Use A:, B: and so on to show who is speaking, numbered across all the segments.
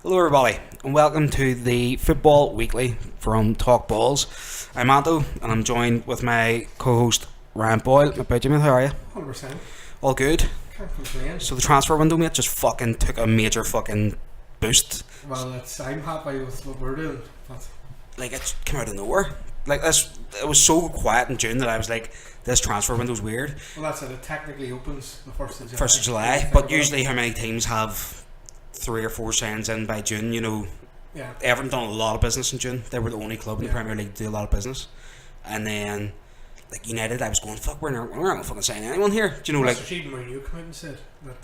A: Hello everybody and welcome to the Football Weekly from Talk Balls. I'm Anto and I'm joined with my co-host Ryan Boyle. My Benjamin, how are you?
B: 100%.
A: All good?
B: Can't complain.
A: So the transfer window, mate, just fucking took a major fucking boost.
B: Well, I'm happy with what we're doing. But
A: Like, it came out of nowhere. Like, this, it was so quiet in June that I was like, this transfer window's weird.
B: well, that's it. It technically opens the 1st of July.
A: 1st of July, but usually how many teams have 3 or 4 signs in by June, you know?
B: Yeah.
A: Everton done a lot of business in June. They were the only club in the Premier League to do a lot of business. And then, like United, I was going, fuck, we're not going to fucking sign anyone here. Do you know, like...
B: Mr. Sheehan Mourinho came out and said that,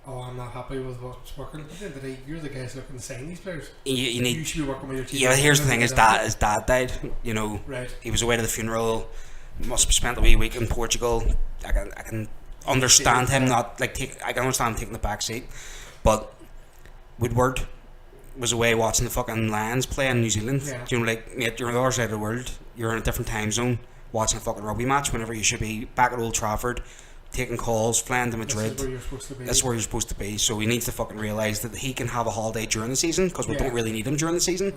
B: I'm not happy with what's working. At the end of the day, you're the guys looking to sign these players.
A: You need...
B: You should be working with your team.
A: Yeah, here's the thing, his dad died, you know.
B: Right.
A: He was away to the funeral, must have spent a wee week in Portugal. I can understand him not, like, I can understand him taking the back seat. But Woodward was away watching the fucking Lions play in New Zealand.
B: Yeah.
A: You know, like, mate, you're on the other side of the world. You're in a different time zone watching a fucking rugby match whenever you should be back at Old Trafford, taking calls, flying to Madrid.
B: This is where you're supposed to be.
A: That's where you're supposed to be. So he needs to fucking realise that he can have a holiday during the season because we don't really need him during the season.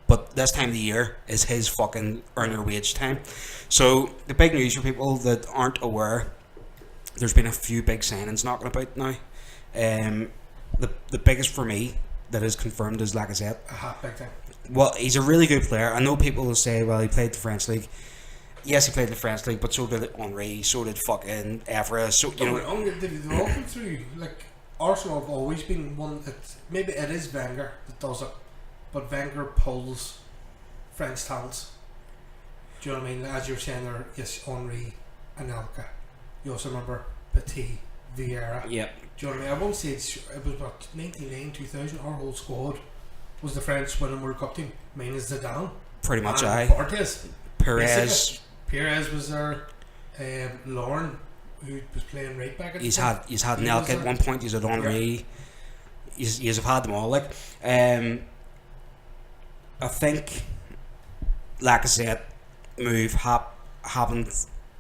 A: But this time of the year is his fucking earn your wage time. So the big news for people that aren't aware, there's been a few big signings knocking about now. The biggest for me that is confirmed is Lacazette.
B: Big time.
A: Well, he's a really good player. I know people will say, well, he played the French League. Yes, he played the French League, but so did Henry, so did fucking Evra. So, you know,
B: They've all come through. Like, Arsenal have always been one that, maybe it is Wenger that does it, but Wenger pulls French talents. Do you know what I mean? As you're saying there, yes, Henry and Alka. You also remember Petit, Vieira.
A: yeah.
B: Do you know what I mean? I won't say it was what, 99, 2000, our whole squad was the French winning World Cup team. Minus Zidane.
A: Pretty much,
B: and Barthez. Perez was there. Lauren, who was playing right back at
A: He's
B: the time.
A: had Nelk at one point. He's had Henry. He's have had them all. Like, I think Lacazette move happened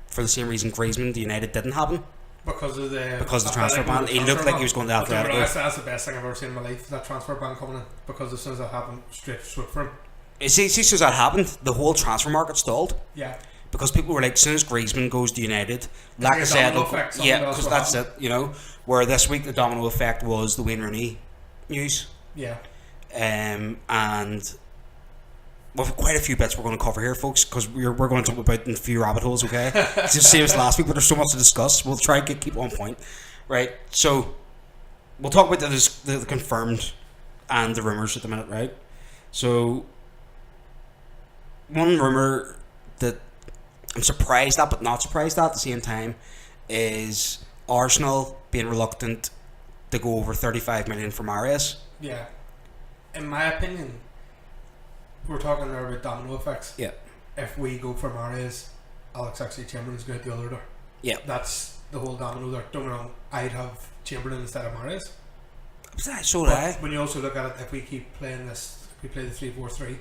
A: for the same reason Griezmann to United didn't happen.
B: Because of the
A: transfer ban. He looked like he was going to Atletico.
B: That's the best thing I've ever seen in my life, that transfer ban coming in. Because as soon as that happened, straight swoop for him.
A: See, since that happened, the whole transfer market stalled.
B: Yeah.
A: Because people were like, as soon as Griezmann goes to United, Lacazette will go, yeah, because that's it, you know. Where this week the domino effect was the Wayne Rooney news.
B: Yeah.
A: And well, quite a few bits we're going to cover here, folks, because we're going to talk about in a few rabbit holes, okay? It's just the same as last week, but there's so much to discuss. We'll try and keep on point. Right, so we'll talk about the confirmed and the rumours at the minute, right? So one rumour that I'm surprised at but not surprised at the same time is Arsenal being reluctant to go over 35 million for Mahrez.
B: Yeah. In my opinion, we're talking there about domino effects.
A: Yeah.
B: If we go for Mahrez, Alex Oxlade-Chamberlain's going out the other door.
A: Yeah.
B: That's the whole domino there. Don't get me wrong, I'd have Chamberlain instead of Mahrez.
A: So did I.
B: When you also look at it, if we keep playing this, if we play the 3-4-3,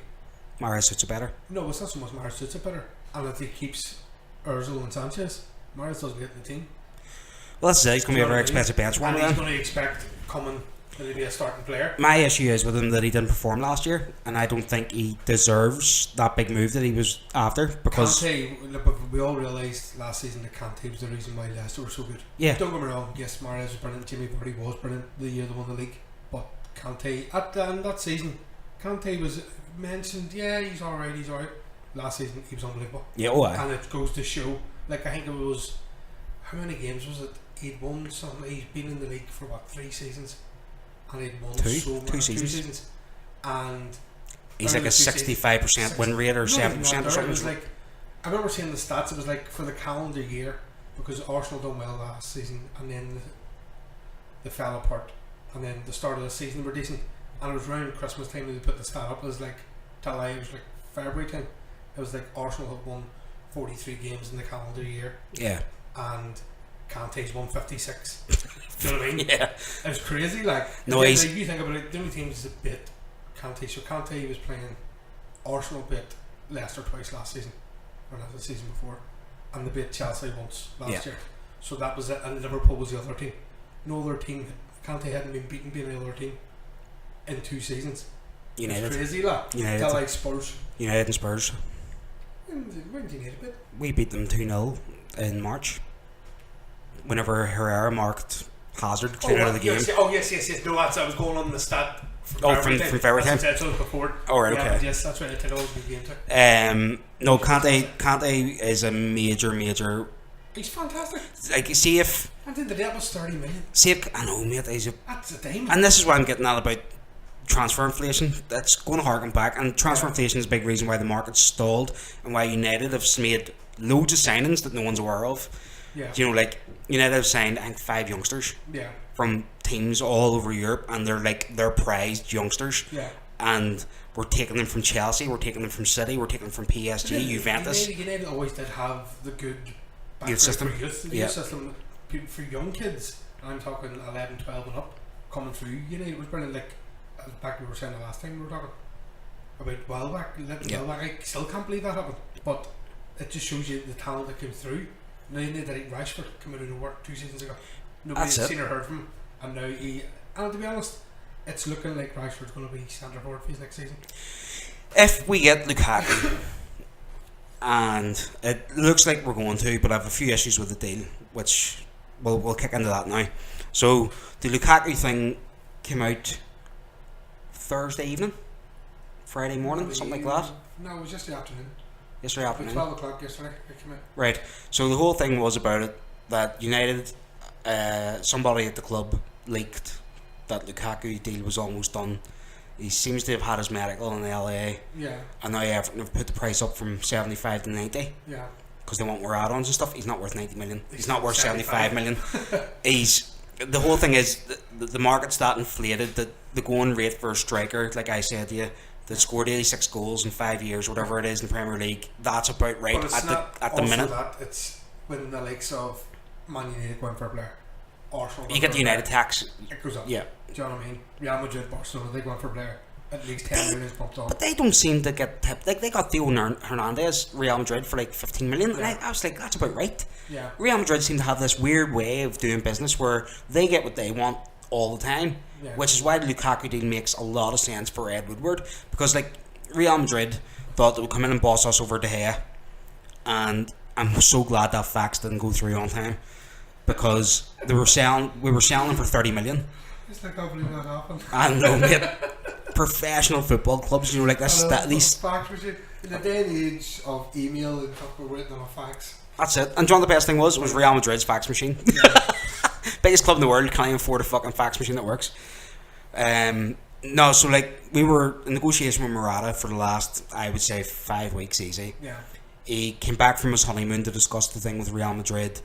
A: Mahrez suits it better.
B: no, it's not so much Mahrez suits it better. And if he keeps Ozil and Sanchez, Mahrez doesn't get in the team.
A: Well, that's it. He's going to be a very expensive bench one.
B: And he's going to expect coming to be a starting player.
A: My issue is with him that he didn't perform last year, and I don't think he deserves that big move that he was after. Because
B: Kante, we all realised last season that Kante was the reason why Leicester were so good.
A: Yeah.
B: Don't get me wrong, yes, Mahrez was brilliant, Jimmy Vardy was brilliant the year they won the league, but Kante, at that season, Kante was mentioned, yeah, he's alright. Last season, he was unbelievable.
A: Yeah, oh, aye.
B: And it goes to show, like, I think it was, how many games was it? He'd won something, he's been in the league for what, 3 seasons? And he'd won
A: two seasons.
B: And
A: he's like a 65% win rate or 70% or something.
B: It was like, I remember seeing the stats, it was like for the calendar year, because Arsenal done well last season, and then they fell apart, and then the start of the season were decent, and it was around Christmas time that they put the stat up. It was like, it was like February time, it was like Arsenal had won 43 games in the calendar year.
A: Yeah.
B: And Kante's won 56. Do you know what I mean?
A: Yeah.
B: It was crazy, like,
A: you
B: think about it, the only teams that bit Kante, so Kante was playing, Arsenal bit Leicester twice last season, or not the season before, and they beat Chelsea once last year. So that was it, and Liverpool was the other team. No other team, Kante hadn't been beaten by any other team. in 2 seasons.
A: United.
B: It's crazy, that.
A: United.
B: Like Spurs.
A: United and Spurs.
B: When did United beat?
A: We beat them 2-0 in March. Whenever Herrera marked Hazard clean out of the game.
B: Yes. No, that's I was going on the stat.
A: From February time.
B: That's before.
A: Oh, right, okay.
B: Yes, that's right. I took all the game too.
A: No, Kante is a major.
B: He's fantastic.
A: Like, see if.
B: And then the debt was 30 million.
A: See if I know, mate.
B: That's a diamond.
A: And this is what I'm getting at about transfer inflation. That's going to harken back, and transfer inflation is a big reason why the market's stalled and why United have made loads of signings that no one's aware of.
B: Yeah.
A: You know, like United have signed, I think, 5 youngsters.
B: Yeah.
A: From teams all over Europe, and they're prized youngsters.
B: Yeah.
A: And we're taking them from Chelsea, we're taking them from City, we're taking them from PSG, Juventus.
B: United always did have the good
A: youth system.
B: For youth system for young kids. I'm talking 11, 12 and up coming through. United was brilliant. Like back we were saying the last time we were talking about Welbeck. I still can't believe that happened. But it just shows you the talent that came through. Now you need that Rashford come out of nowhere 2 seasons ago. Nobody had seen or heard from him, and now and to be honest, it's looking like Rashford's going to be centre forward for his next season.
A: If we get Lukaku, and it looks like we're going to, but I have a few issues with the deal, which we'll kick into that now. So the Lukaku thing came out Thursday evening, Friday morning, something like that.
B: No, it was just the afternoon.
A: Yesterday afternoon.
B: 12 o'clock yesterday it came out.
A: Right. So the whole thing was about it that United, somebody at the club leaked that Lukaku deal was almost done. He seems to have had his medical in the LA.
B: Yeah.
A: And now Everton have put the price up from 75 to 90.
B: Yeah.
A: Because they want more add-ons and stuff. He's not worth 90 million. He's not worth 75 million. The whole thing is the market's that inflated that the going rate for a striker, like I said to you, that scored 86 goals in 5 years, whatever it is in the Premier League, that's about right at the minute.
B: That, it's when the likes of Man United going for a player, Arsenal.
A: You get the United tax.
B: It goes up.
A: Yeah.
B: Do you know what I mean? Real Madrid, Barcelona, they go for a player. At least 10 million pumped on.
A: But they don't seem to get tipped. Like they got Theo Hernandez, Real Madrid, for like 15 million. Yeah. And I was like, that's about right.
B: Yeah.
A: Real Madrid seem to have this weird way of doing business where they get what they want all the time. Yeah. Which is why the Lukaku deal makes a lot of sense for Ed Woodward. Because like Real Madrid thought they would come in and boss us over De Gea. And I'm so glad that fax didn't go through on time. Because we were selling for 30 million.
B: It's like I can't believe that happened.
A: I know, mate. Professional football clubs, you know, like this.
B: In the day and age of email and stuff, we're written on a fax.
A: That's it. And John, the best thing was Real Madrid's fax machine. Yeah. Biggest club in the world, can't even afford a fucking fax machine that works. No, so like we were in negotiation with Morata for the last, I would say, 5 weeks easy.
B: Yeah.
A: He came back from his honeymoon to discuss the thing with Real Madrid.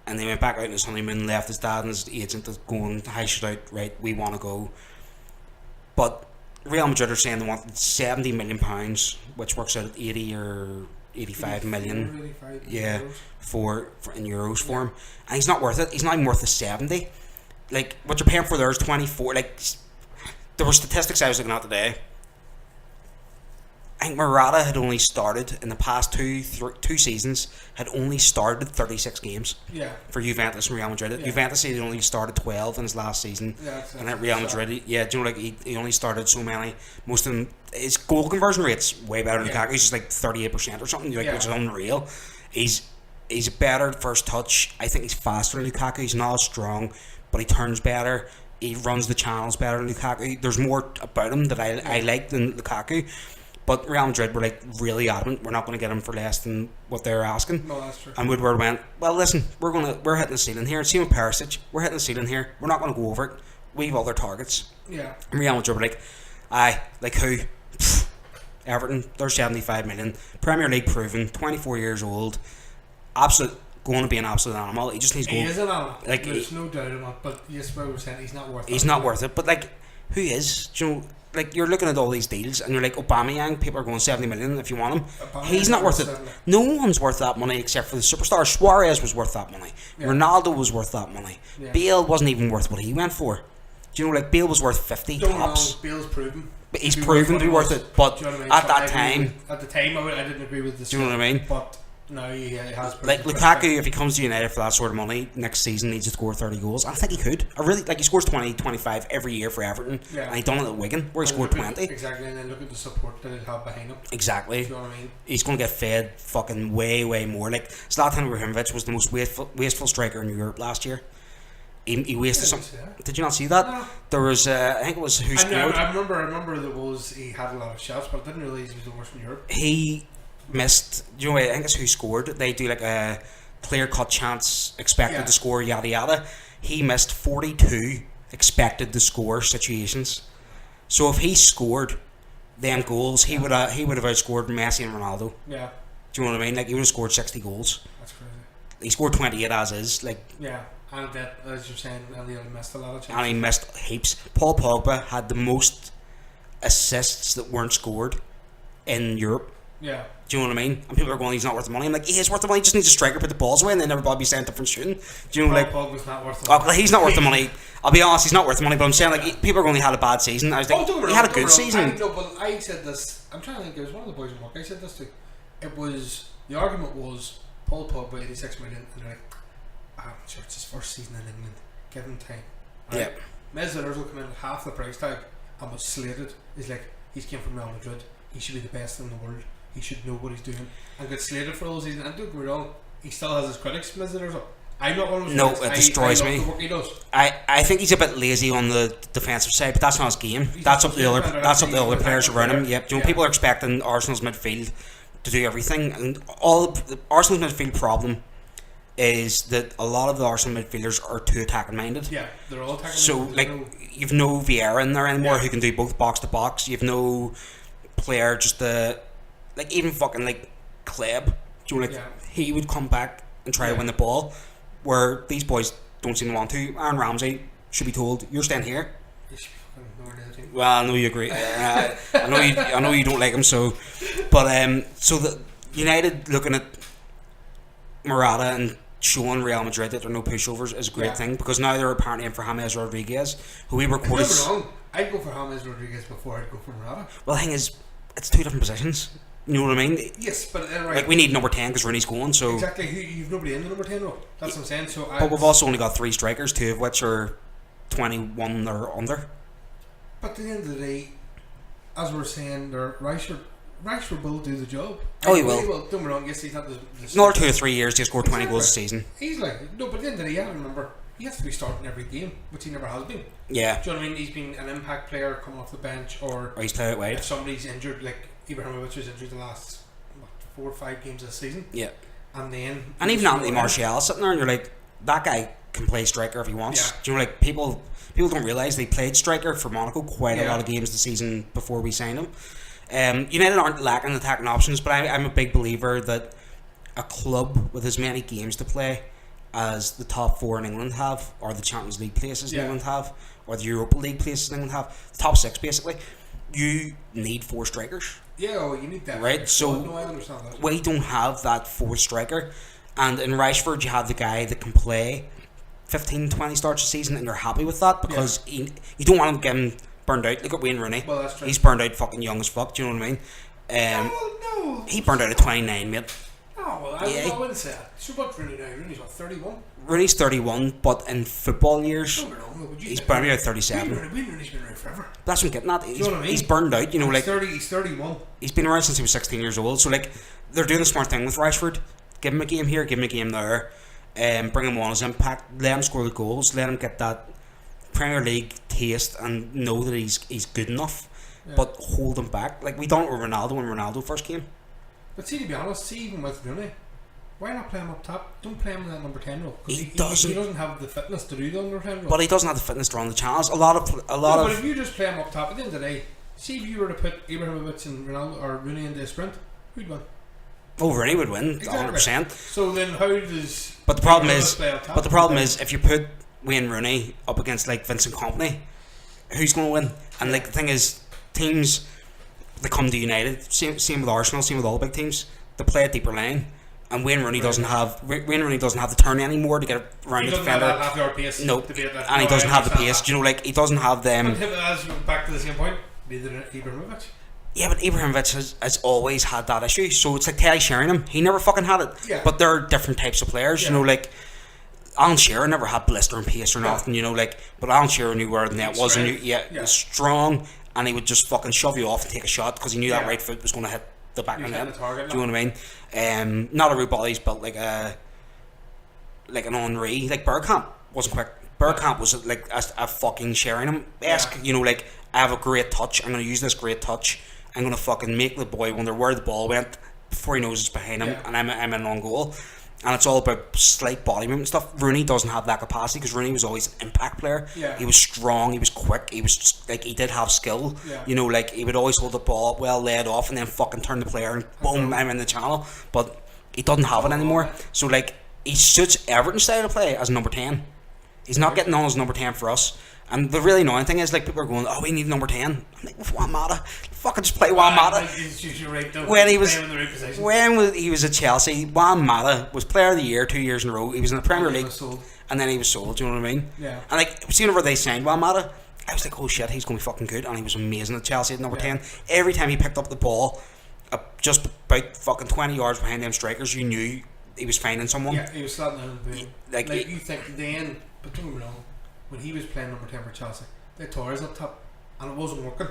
A: And they went back out on his honeymoon, left his dad and his agent going, hash it out, right, we want to go. But Real Madrid are saying they want £70 million, which works out at 80 or 85 million. Yeah, for in euros for him. And he's not worth it. He's not even worth the 70. Like, what you're paying for there is 24. Like, there were statistics I was looking at today. I think Morata had only started in the past two seasons, had only started 36 games.
B: Yeah.
A: For Juventus and Real Madrid. Yeah. Juventus had only started 12 in his last season.
B: Yeah,
A: and at Real Madrid, do you know, like he only started so many. Most of them, his goal conversion rate's way better than Lukaku. He's just like 38% or something, like, which is unreal. He's a better first touch. I think he's faster than Lukaku. He's not as strong, but he turns better. He runs the channels better than Lukaku. There's more about him that I like than Lukaku. But Real Madrid were like really adamant, we're not going to get him for less than what they're asking.
B: No, that's true.
A: And Woodward went, well, listen, we're hitting the ceiling here. Same with Perisic, we're hitting the ceiling here. We're not going to go over it. We have other targets.
B: Yeah.
A: And Real Madrid were like, aye, like who? Pfft. Everton, they're 75 million. Premier League proven, 24 years old, going to be an absolute animal. He just needs to go.
B: He is an animal.
A: Like,
B: there's no doubt about it. But yes, what we're saying, he's not worth it.
A: He's not worth it. But like, who is? Do you know? Like, you're looking at all these deals and you're like, Aubameyang, people are going 70 million if you want him. He's not worth it. No one's worth that money except for the superstar. Suarez was worth that money. Yeah. Ronaldo was worth that money. Yeah. Bale wasn't even worth what he went for. Do you know, like, Bale was worth 50 tops.
B: Bale's proven.
A: But he's proven to be worth it. But
B: you know what I mean?
A: at that time...
B: At the time, I didn't agree with this.
A: Do you know what I mean?
B: But No, he has.
A: Like Lukaku, if he comes to United for that sort of money next season, needs to score 30 goals. I think he could. I really like. He scores 20, 25 every year for Everton, and he done it at Wigan where he scored 20.
B: Exactly, and then look at the support that he'll have behind him.
A: Exactly.
B: Do you know what I mean?
A: He's going to get fed fucking way more. Like Zlatan Ibrahimovic was the most wasteful striker in Europe last year. He wasted some. Did you not see that?
B: No.
A: There was, I think it was who scored.
B: I remember there was he had a lot of shots, but I didn't realise he was the worst in Europe.
A: He missed. Do you know what? I think it's who scored. They do like a clear-cut chance expected to score, yada yada. He missed 42 expected to score situations. So if he scored them goals, he would have outscored Messi and Ronaldo.
B: Yeah.
A: Do you know what I mean? Like he would have scored 60 goals.
B: That's crazy.
A: He scored 28 as is. Like
B: yeah. And that, as you're saying, and he missed a lot of chances.
A: And he missed heaps. Paul Pogba had the most assists that weren't scored in Europe.
B: Yeah.
A: Do you know what I mean? And people are going, he's not worth the money. I'm like, he is worth the money. He just needs a striker, put the balls away, and then everybody be saying different shooting. Do you know,
B: Paul Pogba's not worth the money.
A: Oh, he's not worth the money. I'll be honest, he's not worth the money. But I'm saying, like, people are going, he had a bad season. I was like, he had a good season.
B: I said this. I'm trying to think. It was one of the boys in work. I said this to. It was the argument was Paul Pogba 86 million, and they're like, I'm sure it's his first season in England. Give him time. Right?
A: Yep.
B: Mesut Ozil come in at half the price tag and was slated. He's like, he's came from Real Madrid. He should be the best in the world. He should know what he's doing. And got slated for all season. And don't get me wrong, he still has his critics, Mesut Ozil. I'm not one of those
A: No,
B: critics.
A: it destroys me.
B: The work he does.
A: I think he's a bit lazy on the defensive side, but that's not his game. That's up to the other players around him. Yep. You know, people are expecting Arsenal's midfield to do everything, and Arsenal's midfield problem is that a lot of the Arsenal midfielders are too attacking minded.
B: Yeah, they're all attacking
A: so
B: minded.
A: Like you've no Vieira in there anymore who can do both box to box. You've no player just like even fucking like Kleb. Do you know, like he would come back and try to win the ball, where these boys don't seem to want to. Aaron Ramsey should be told, you're staying here. Well, I know you agree. I know you don't like him. So the United looking at Morata and showing Real Madrid that there are no pushovers is a great thing, because now they're apparently in for James Rodriguez, who we recorded.
B: I'd go for James Rodriguez before I'd go for Morata.
A: Well, the thing is, it's two different positions. You know what I mean?
B: Yes, but
A: like we need number 10 because Rooney's going. So
B: exactly, you've nobody in the number 10 role. That's what I'm saying. So,
A: but we've also only got 3 strikers, 2 of which are 21 or under.
B: But at the end of the day, as we're saying, Rashford will do the job.
A: Oh, he will.
B: Don't be wrong. Yes, he's not the
A: another 2 or 3 years to score 20 goals a season.
B: He's like no, but at the end of the day, you have to remember he has to be starting every game, which he never has been.
A: Yeah.
B: Do you know what I mean? He's been an impact player coming off the bench, or
A: he's played it wide.
B: If somebody's injured, like Ibrahimovic was injured the last 4 or 5 games of the season.
A: Yeah.
B: And then
A: even Anthony Martial sitting there, and you're like, that guy can play striker if he wants. Yeah. Do you know, like people don't realise they played striker for Monaco quite a lot of games the season before we signed him. United aren't lacking attacking options, but I'm a big believer that a club with as many games to play as the top 4 in England have, or the Champions League places in England have, or the Europa League places in England have, the top 6 basically, you need 4 strikers.
B: Yeah, well, you need that.
A: Right, so
B: I understand that.
A: We don't have that 4th striker, and in Rashford you have the guy that can play 15-20 starts a season, and you're happy with that because you don't want him getting burned out. Look at Wayne Rooney.
B: Well, that's true.
A: He's burned out fucking young as fuck. Do you know what I mean?
B: No.
A: He burned out at 29, mate.
B: Oh, well, I wouldn't say that. So what's Rooney now? Rooney's what, 31?
A: Rooney's 31, but in football years, he's burned out at 37.
B: Rooney's been around forever.
A: That's what I'm getting at. He's burned out, you know, like...
B: He's 31.
A: He's been around since he was 16 years old, so, like, they're doing the smart thing with Rashford. Give him a game here, give him a game there, bring him on his impact, let him score the goals, let him get that Premier League taste and know that he's good enough, but hold him back. Like, we done it with Ronaldo when Ronaldo first came.
B: But see, to be honest, even with Rooney, why not play him up top? Don't play him in that number 10 role.
A: He doesn't
B: have the fitness to do the number 10 role.
A: But he doesn't have the fitness to run the channels.
B: But if you just play him up top, at the end of the day, see if you were to put Ibrahimovic and Ronaldo or Rooney in the sprint, who'd win?
A: Oh, Rooney would win,
B: exactly.
A: 100%.
B: So then how does...
A: But the problem is, if you put Wayne Rooney up against like Vincent Kompany, who's going to win? And like the thing is, teams that come to United, same with Arsenal, same with all the big teams, they play a deeper line, and Wayne Rooney doesn't have the turn anymore to get around the defender.
B: He doesn't have that pace.
A: No, and he doesn't have the pace. Do you know, like he doesn't have them.
B: Back to the same point. Neither Ibrahimovic.
A: Yeah, but Ibrahimovic has always had that issue. So it's like Terry Sheringham. He never fucking had it.
B: Yeah.
A: But they're different types of players. You know, like Alan Shearer never had blistering pace or nothing. You know, like, but Alan Shearer knew where the net was, and he was strong, and he would just fucking shove you off and take a shot because he knew that right foot was going to hit the back of the net. Do you know what I mean? Not everybody's built like an Henry. Like Bergkamp wasn't quick. Bergkamp was like a fucking Sheringham-esque. You know, like, I have a great touch. I'm going to use this great touch. I'm going to fucking make the boy wonder where the ball went before he knows it's behind him, and I'm in on goal. And it's all about slight body movement stuff. Rooney doesn't have that capacity because Rooney was always an impact player. He was strong, he was quick, he was just, like, he did have skill. You know, like, he would always hold the ball up well, lay it off, and then fucking turn the player and boom, I'm in the channel. But he doesn't have it anymore. So, like, he suits Everton's style of play as number 10. He's not getting on as number 10 for us. And the really annoying thing is, like, people are going, oh, we need number 10. I'm like, with Juan Mata. Fucking just play Juan Mata. When he was at Chelsea, Juan Mata was player of the year 2 years in a row. He was in the Premier League. And then he was sold, do you know what I mean? And, like, seeing whenever they signed Juan Mata, I was like, oh shit, he's going to be fucking good. And he was amazing at Chelsea at number 10. Every time he picked up the ball, just about fucking 20 yards behind them strikers, you knew he was finding someone.
B: Yeah, he was slotting out of the boot. Like you think then, but don't get me wrong, when he was playing number 10 for Chelsea, they had Torres up top, and it wasn't working.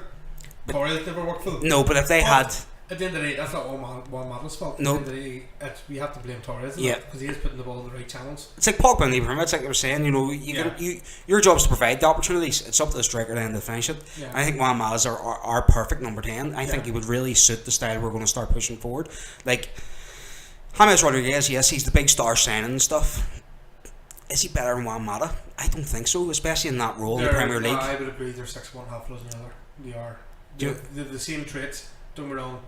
B: Torres never worked for them.
A: No, but if they had...
B: At the end of the day, that's not Juan Mata's fault.
A: No.
B: At the end of the day, we have to blame Torres, because he is putting the ball in the right channels.
A: It's like Pogba and Ibrahimovic, like I was saying, you know, your job is to provide the opportunities. It's up to the striker then to finish it. I think Juan Mata's our perfect number 10. I think he would really suit the style we're going to start pushing forward. Like, James Rodriguez, yes, he's the big star signing and stuff. Is he better than Juan Mata? I don't think so, especially in that role in the Premier League.
B: I would agree, they're 6'1", half a dozen the other. They are. They're the same traits, don't get me wrong.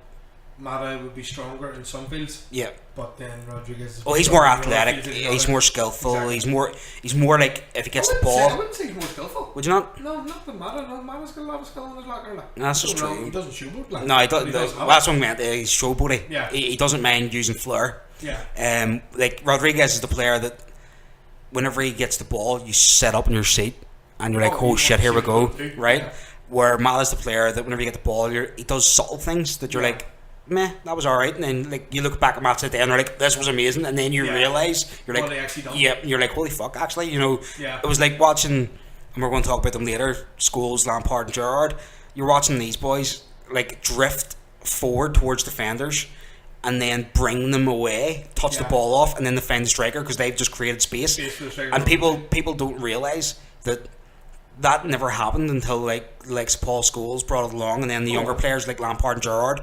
B: Mata would be stronger in some fields. Yeah. But then Rodriguez is
A: he's more athletic, he's more skillful, exactly. he's more like, if he gets the ball.
B: I wouldn't say he's more skillful.
A: Would you not?
B: No, not the Mata. No, Mata's got a lot of skill in his locker. Like.
A: That's just true.
B: He doesn't showboat. Like.
A: No, he doesn't. That's what I meant. He's showboaty.
B: Yeah.
A: He doesn't mind using flair.
B: Yeah.
A: Like Rodriguez is the player that whenever he gets the ball, you sit up in your seat and you're like, oh shit, here we go, right? Where Mata's the player that whenever you get the ball, he does subtle things that you're like, meh, that was alright, and then like you look back at match at the end, and you're like, this was amazing, and then you realise you're like, you're like, holy fuck, actually, you know, it was like watching, and we're going to talk about them later, Scholes, Lampard, and Gerrard. You're watching these boys like drift forward towards defenders, and then bring them away, touch the ball off, and then defend the striker because they've just created space. And people don't realise that never happened until like Paul Scholes brought it along, and then the younger players like Lampard and Gerrard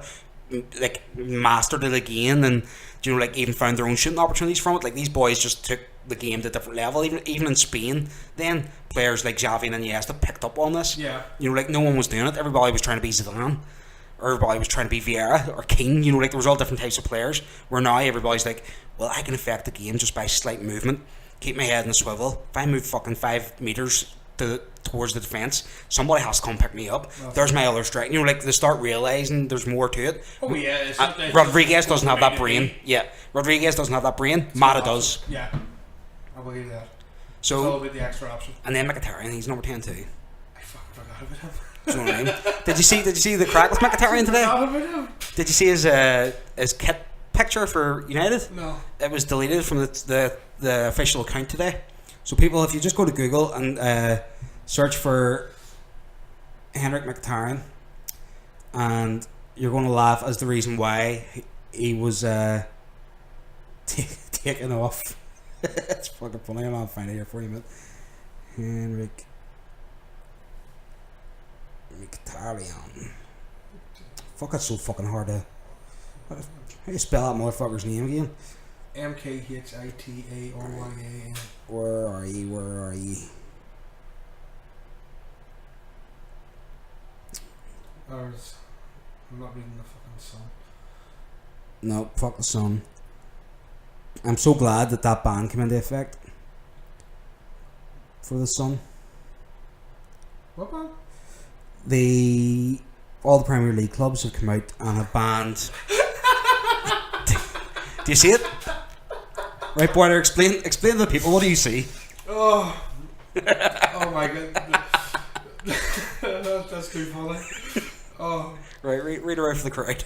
A: like mastered it again, and you know, like even found their own shooting opportunities from it. Like these boys just took the game to a different level. Even in Spain, then players like Xavi and Iniesta picked up on this. You know, like no one was doing it. Everybody was trying to be Zidane. Everybody was trying to be Vieira or King, you know, like there was all different types of players. Where now everybody's like, well, I can affect the game just by slight movement, keep my head in the swivel. If I move fucking 5 meters towards the defence, somebody has to come pick me up. There's my other strike. You know, like they start realising there's more to it.
B: Oh yeah,
A: Rodriguez doesn't have that brain. Rodriguez doesn't have that brain. Mata does.
B: Yeah, I believe that.
A: So
B: it's all about the extra option.
A: And then Mkhitaryan, he's number 10 too.
B: I fucking forgot about him.
A: Do you know what I mean? Did you see the crack with Mkhitaryan today? Did you see his kit picture for United?
B: No.
A: It was deleted from the official account today. So people, if you just go to Google and search for Henrik Mkhitaryan, and you're going to laugh as the reason why he was taken off. It's fucking funny. I'll find it here for you, man. Henrik Mkhitaryan. Fuck, it's so fucking hard to... How do you spell that motherfucker's name again?
B: Mkhitaryan.
A: Where are you?
B: I'm not reading the fucking Sun.
A: No, fuck the Sun. I'm so glad that ban came into effect for the Sun.
B: What ban?
A: All the Premier League clubs have come out and have banned. Do you see it? Right, Boyer, explain to the people, what do you see?
B: Oh my god. That's too funny. Oh.
A: Right, read her out for the crowd.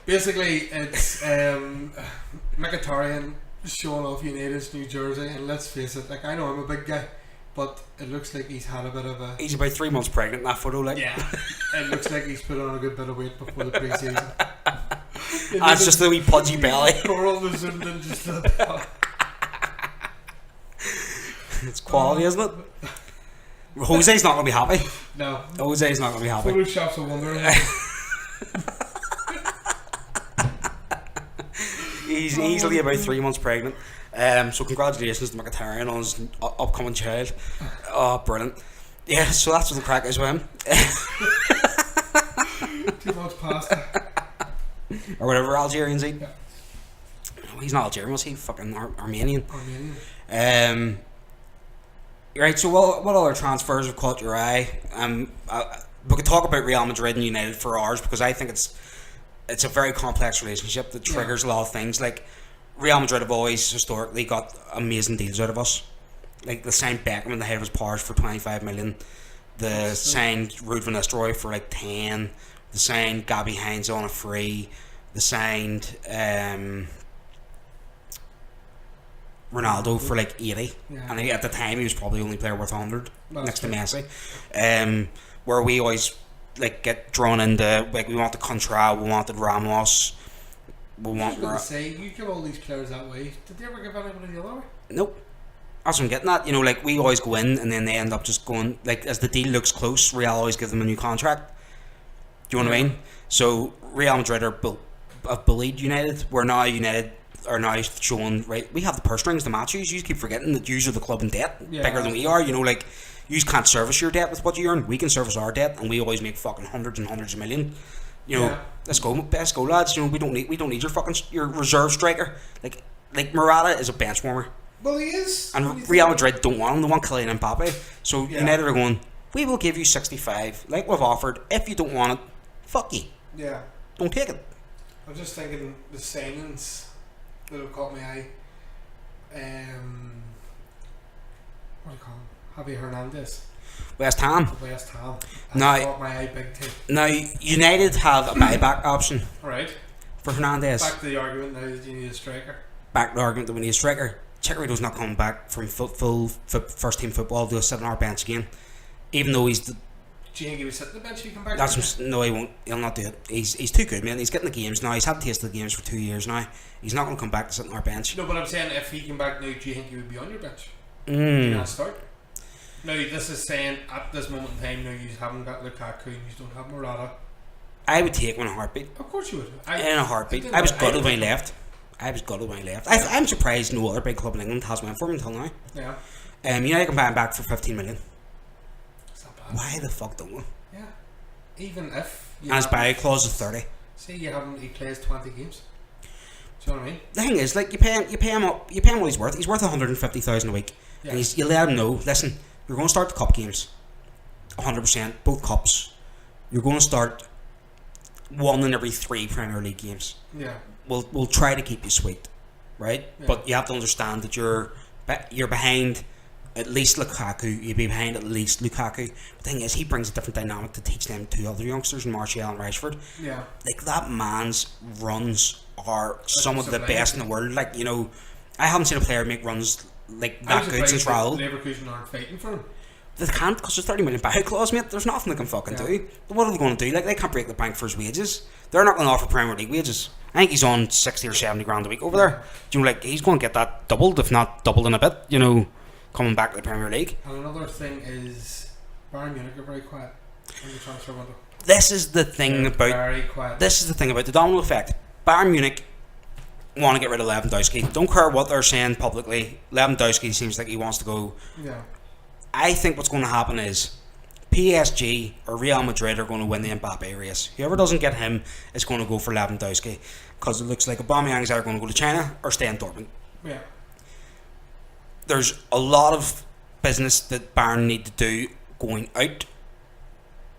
B: Basically, it's Mkhitaryan showing off United's new jersey, and let's face it, like, I know I'm a big guy, but it looks like he's had a bit of a...
A: He's about 3 months pregnant in that photo, like.
B: Yeah. It looks like he's put on a good bit of weight before the pre-season.
A: It's just the wee pudgy belly.
B: Coral was zoomed in just a bit.
A: It's quality, isn't it? Jose's not going to be happy.
B: No.
A: Jose's not going to be happy.
B: Photoshop's a wonder.
A: He's easily about 3 months pregnant. So congratulations to Mkhitaryan on his upcoming child. Oh, brilliant. Yeah, so that's what the crack is with him.
B: 2 months pasta.
A: Or whatever Algerians eat.
B: Yeah.
A: No, he's not Algerian, was he? Fucking Armenian. Right, so what other transfers have caught your eye? We could talk about Real Madrid and United for hours, because I think it's a very complex relationship that triggers a lot of things. Like, Real Madrid have always historically got amazing deals out of us. Like, they signed Beckham in the head of his powers for 25 million. They signed Ruud van Nistelrooy for like 10. They signed Gabi Heinze on a free. They signed Ronaldo for like 80.
B: Yeah.
A: And at the time he was probably the only player worth 100 next to Messi. Where we always like get drawn into, like, we want the Contra, we wanted Ramos, we want...
B: I was going to say, you give all these players that way. Did they ever give anybody the other way?
A: Nope. That's what I'm getting at. You know, like, we always go in and then they end up just going, like, as the deal looks close, Real always give them a new contract. Do you know what I mean? So Real Madrid have bullied United. We're now United are now showing, right, we have the purse strings to match you. You keep forgetting that you are the club in debt, bigger than we are. You know, like, you can't service your debt with what you earn. We can service our debt, and we always make fucking hundreds and hundreds of million. You know, let's go, lads. You know, we don't need your reserve striker. Like Morata is a bench warmer.
B: Well, he is.
A: And Real Madrid don't want him. They want Kylian Mbappe. So United are going, we will give you 65, like we've offered. If you don't want it, fuck you.
B: Yeah.
A: Don't take it.
B: I'm just thinking the signings that have caught my eye. What do you call him? Javi Hernandez.
A: West Ham.
B: West Ham.
A: Now,
B: caught my eye big time.
A: Now, United have a buyback option
B: Right.
A: for Hernandez.
B: Back to the argument now that you need a striker.
A: Back to the argument that we need a striker. Chicharito's not coming back from full first team football to sit on our bench again. Even though he's...
B: Do you think he would sit on the bench if he come back?
A: No, he won't. He'll not do it. He's too good, man. He's getting the games now. He's had a taste of the games for 2 years now. He's not going to come back to sit on our bench.
B: No, but I'm saying, if he came back now, do you think he would be on your bench? Do
A: Mm.
B: you not start? Now, this is saying, at this moment in time, now you haven't got Lukaku and you don't have Morata.
A: I would take him in a heartbeat.
B: Of course you would.
A: In a heartbeat. I was gutted when he left. I'm surprised no other big club in England has went for him until now.
B: Yeah.
A: United can buy him back for 15 million.
B: It's not bad.
A: Why the fuck don't we?
B: Yeah. Even if...
A: And his buy clause is 30.
B: Say he plays 20 games. Do you know what I mean?
A: The thing is, like, you pay him what he's worth. He's worth 150,000 a week.
B: Yeah.
A: And you let him know, listen, you're going to start the cup games. 100%, both cups. You're going to start 1 in every 3 Premier League games.
B: Yeah.
A: We'll try to keep you sweet, right?
B: Yeah.
A: But you have to understand that you're behind at least Lukaku. You'd be behind at least Lukaku. The thing is, he brings a different dynamic to teach them 2 other youngsters, Martial and Rashford.
B: Yeah.
A: Like, that man's runs are some of the
B: sublime.
A: best in the world. Like, you know, I haven't seen a player make runs like that good since Raul.
B: Leverkusen aren't fighting for him.
A: They can't, because there's 30 million buy clause, mate. There's nothing they can fucking do. What are they going to do? Like, they can't break the bank for his wages. They're not going to offer Premier League wages. I think he's on 60 or 70 grand a week over there. Do you know, like, he's going to get that doubled, if not doubled in a bit, you know, coming back to the Premier League.
B: And another thing is, Bayern Munich are very quiet in the transfer window.
A: This is the thing
B: very quiet.
A: This is the thing about the domino effect. Bayern Munich want to get rid of Lewandowski. Don't care what they're saying publicly. Lewandowski seems like he wants to go.
B: Yeah.
A: I think what's going to happen is PSG or Real Madrid are going to win the Mbappe race. Whoever doesn't get him is going to go for Lewandowski, because it looks like Aubameyang's either going to go to China or stay in Dortmund.
B: Yeah.
A: There's a lot of business that Bayern need to do going out.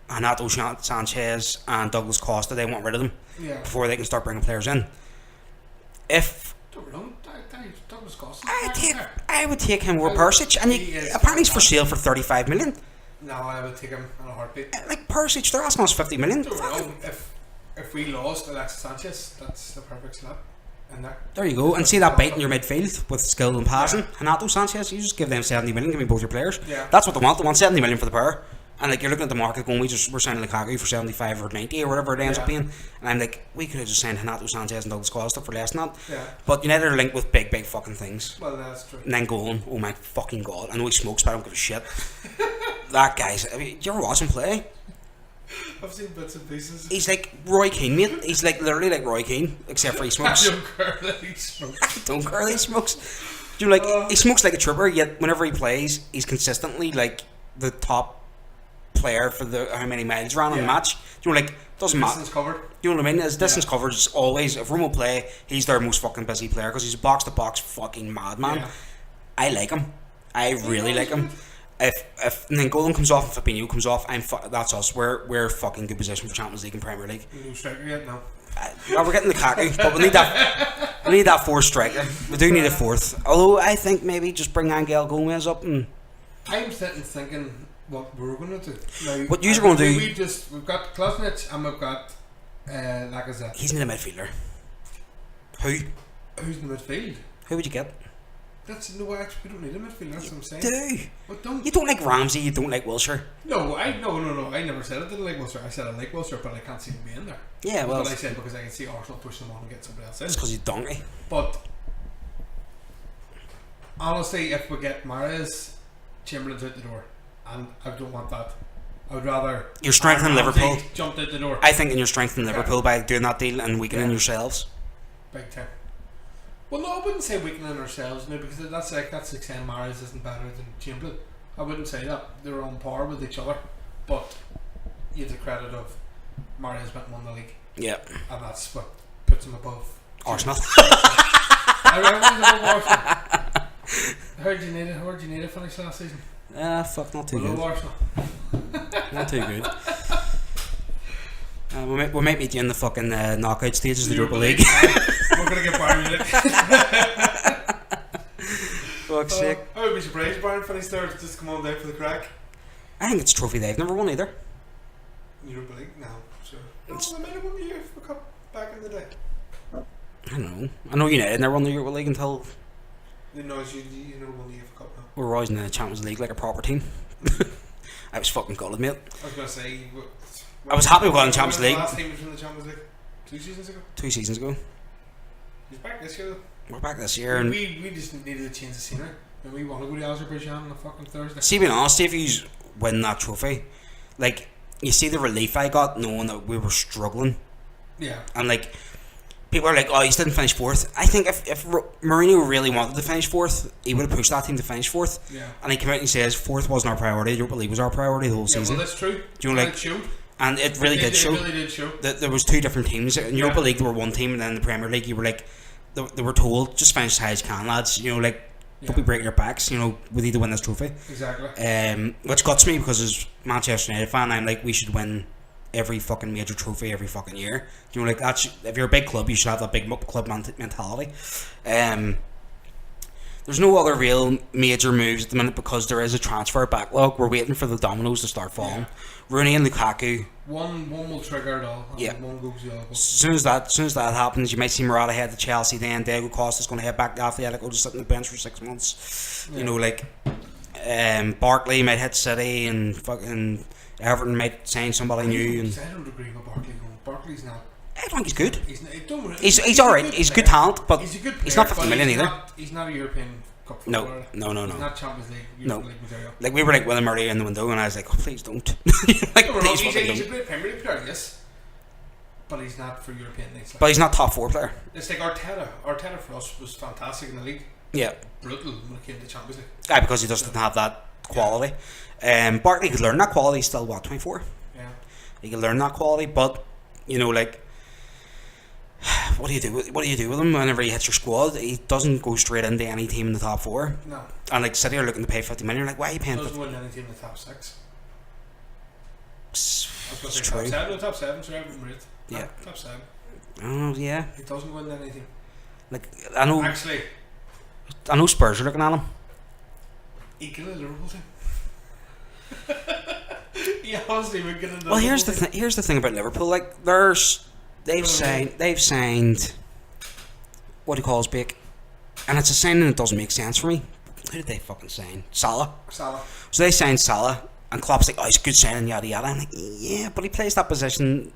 A: Anto Sanchez and Douglas Costa, they want rid of them before they can start bringing players in. If
B: Douglas Costa,
A: I would take him over Persic, and apparently he's for sale for 35 million.
B: No, I would take him in a heartbeat.
A: Like Perisic, they're asking us 50 million.
B: Don't know, if we lost Alexis Sanchez, that's the perfect slot in there.
A: There you go. And see that bait in your midfield with skill and passing. Anto Sanchez, you just give them 70 million, give me both your players.
B: Yeah.
A: That's what they want. They want 70 million for the pair. And like you're looking at the market going, we're signing Lukaku for 75 or 90 or whatever it ends up being. And I'm like, we could have just signed Renato Sanchez and Douglas Costa for less than that.
B: Yeah.
A: But United are linked with big fucking things.
B: Well, that's true.
A: And then going, oh my fucking god, I know he smokes, but I don't give a shit. That guy's, I mean, do you ever watch him play?
B: I've seen bits and pieces.
A: He's like Roy Keane, mate. He's like literally like Roy Keane, except for he smokes.
B: I don't care that he smokes.
A: Don't care that he smokes. Do you know, like he smokes like a trooper, yet whenever he plays, he's consistently like the top player for the how many miles ran on the match. Do you know, like doesn't matter.
B: Distance covered.
A: Do you know what I mean? His distance covered is always. If Roma play, he's their most fucking busy player because he's a box to box fucking madman.
B: Yeah.
A: I like him. I really like him. If Nainggolan comes off and Fabinho comes off, that's us. We're fucking good position for Champions League and Premier League.
B: No striker yet, no.
A: Well, we're getting the Lukaku, but we need that. We need that fourth striker. We do need a fourth. Although I think maybe just bring Angel Gomez up and.
B: I'm sitting thinking what we're going to do. Now,
A: What you're going to do?
B: We've got Klasnic and we've got Lacazette.
A: He's in the midfielder. Who?
B: Who's in the midfield?
A: Who would you get?
B: That's no, actually, we don't need a midfield. That's what I'm saying.
A: Do
B: But don't.
A: you don't like Ramsey? You don't like Wilshere?
B: No, I never said I didn't like Wilshere. I said I like Wilshere, but I can't see him being there.
A: Yeah, well,
B: But I said because I can see Arsenal push them on and get somebody else in.
A: it's because he's donkey.
B: But honestly, if we get Mahrez, Chamberlain's out the door, and I don't want that. I would rather
A: You're strengthening Liverpool.
B: Jumped out the door.
A: I think you're strengthening Liverpool by doing that deal and weakening yourselves.
B: Big time. Well, no, I wouldn't say weakening ourselves now because that's like saying Mahrez isn't better than Chamberlain. I wouldn't say that. They're on par with each other, but you have the credit of Mahrez won the league.
A: Yeah.
B: And that's what puts him above
A: Arsenal.
B: I remember Arsenal. Heard you need a finish last season.
A: Fuck, not too
B: Below
A: good.
B: Arsenal.
A: Not too good. We might meet you in the fucking knockout stages of the Europa League.
B: We're gonna get Bayern Munich.
A: Fuck's sake.
B: I would be surprised Bayern finished there to just come on down for the crack.
A: I think it's a trophy they've never won either.
B: Europa League? No, sure. No, they might have won the UEFA Cup back in the day.
A: I don't know. I know United never won the Europa League until
B: You never won the UEFA Cup now.
A: we were always in the Champions League like a proper team. I was fucking gutted, mate.
B: I was gonna say.
A: I was happy we got in the Champions League.
B: Last time was in the Champions League 2 seasons ago.
A: 2 seasons ago.
B: He's back this year though.
A: We're back this year, and
B: we just needed to change the scenery. And we want to go to Azerbaijan on a fucking Thursday.
A: see, being honest, if you win that trophy, like you see the relief I got knowing that we were struggling,
B: Yeah.
A: and like people are like, "Oh, he didn't finish fourth." I think if Mourinho really wanted to finish fourth, he would have pushed that team to finish fourth.
B: Yeah.
A: And he came out and says fourth wasn't our priority. Europa League was our priority the whole
B: Yeah,
A: season.
B: well, that's true.
A: Do you know, like,
B: it showed.
A: And it really did show.
B: It really did show.
A: That there was 2 different teams. In Europa League, there were one team, and then in the Premier League, you were like, they were told, just finish as high as you can, lads. You know, like, don't be breaking your backs. You know, we need to win this trophy.
B: Exactly.
A: Which guts me because as Manchester United fan, I'm like, we should win every fucking major trophy every fucking year. You know, like that's if you're a big club, you should have that big club mentality. There's no other real major moves at the minute because there is a transfer backlog. We're waiting for the dominoes to start falling.
B: Yeah.
A: Rooney and Lukaku.
B: One will trigger it all. And
A: Yeah.
B: One goes the other.
A: As soon as that happens, you might see Morata head to Chelsea. Then Diego Costa's going to head back to Atletico to sit on the bench for 6 months.
B: Yeah.
A: You know, like Barkley might hit City, and fucking Everton might sign somebody new. And
B: I don't agree with Barkley going. Barkley's not.
A: I think he's good.
B: He's
A: alright. He's good talent, but
B: he's a good player,
A: he's not 50
B: but
A: million
B: he's
A: either.
B: He's not a European Cup
A: No,
B: footballer.
A: no.
B: He's not Champions League.
A: No.
B: Europa League material.
A: Like we were like with him earlier in the window, and I was like, oh, please don't. Like,
B: No,
A: please
B: he's
A: fucking
B: a
A: don't.
B: great Premier League player, yes, but he's not for European leagues.
A: But he's not top 4 player.
B: It's like Arteta. Arteta for us was fantastic in the league.
A: Yeah,
B: Brutal when it came to Champions League.
A: because he doesn't have that quality. Barkley could learn that quality. He's still what, 24?
B: Yeah.
A: He can learn that quality, but you know, like, what do you do? What do you do with him whenever he hits your squad? He doesn't go straight into any team in the top 4.
B: No.
A: And like City are looking to pay 50 million. You're like, why are you paying?
B: Doesn't win any team in the top 6.
A: It's
B: Top
A: true.
B: 7. No, top 7. Sorry, I'm right.
A: Yeah.
B: Top 7.
A: Oh yeah.
B: He doesn't win anything.
A: Like I know
B: Actually,
A: Spurs are looking at him.
B: he killed a Liverpool team. Yeah, honestly, we're getting.
A: Well, here's the thing about Liverpool. Like, they've signed what he calls Bake, and it's a signing that doesn't make sense for me. Who did they fucking sign? Salah. So they signed Salah, and Klopp's like, oh, he's a good signing, yada yada. I'm like, yeah, but he plays that position,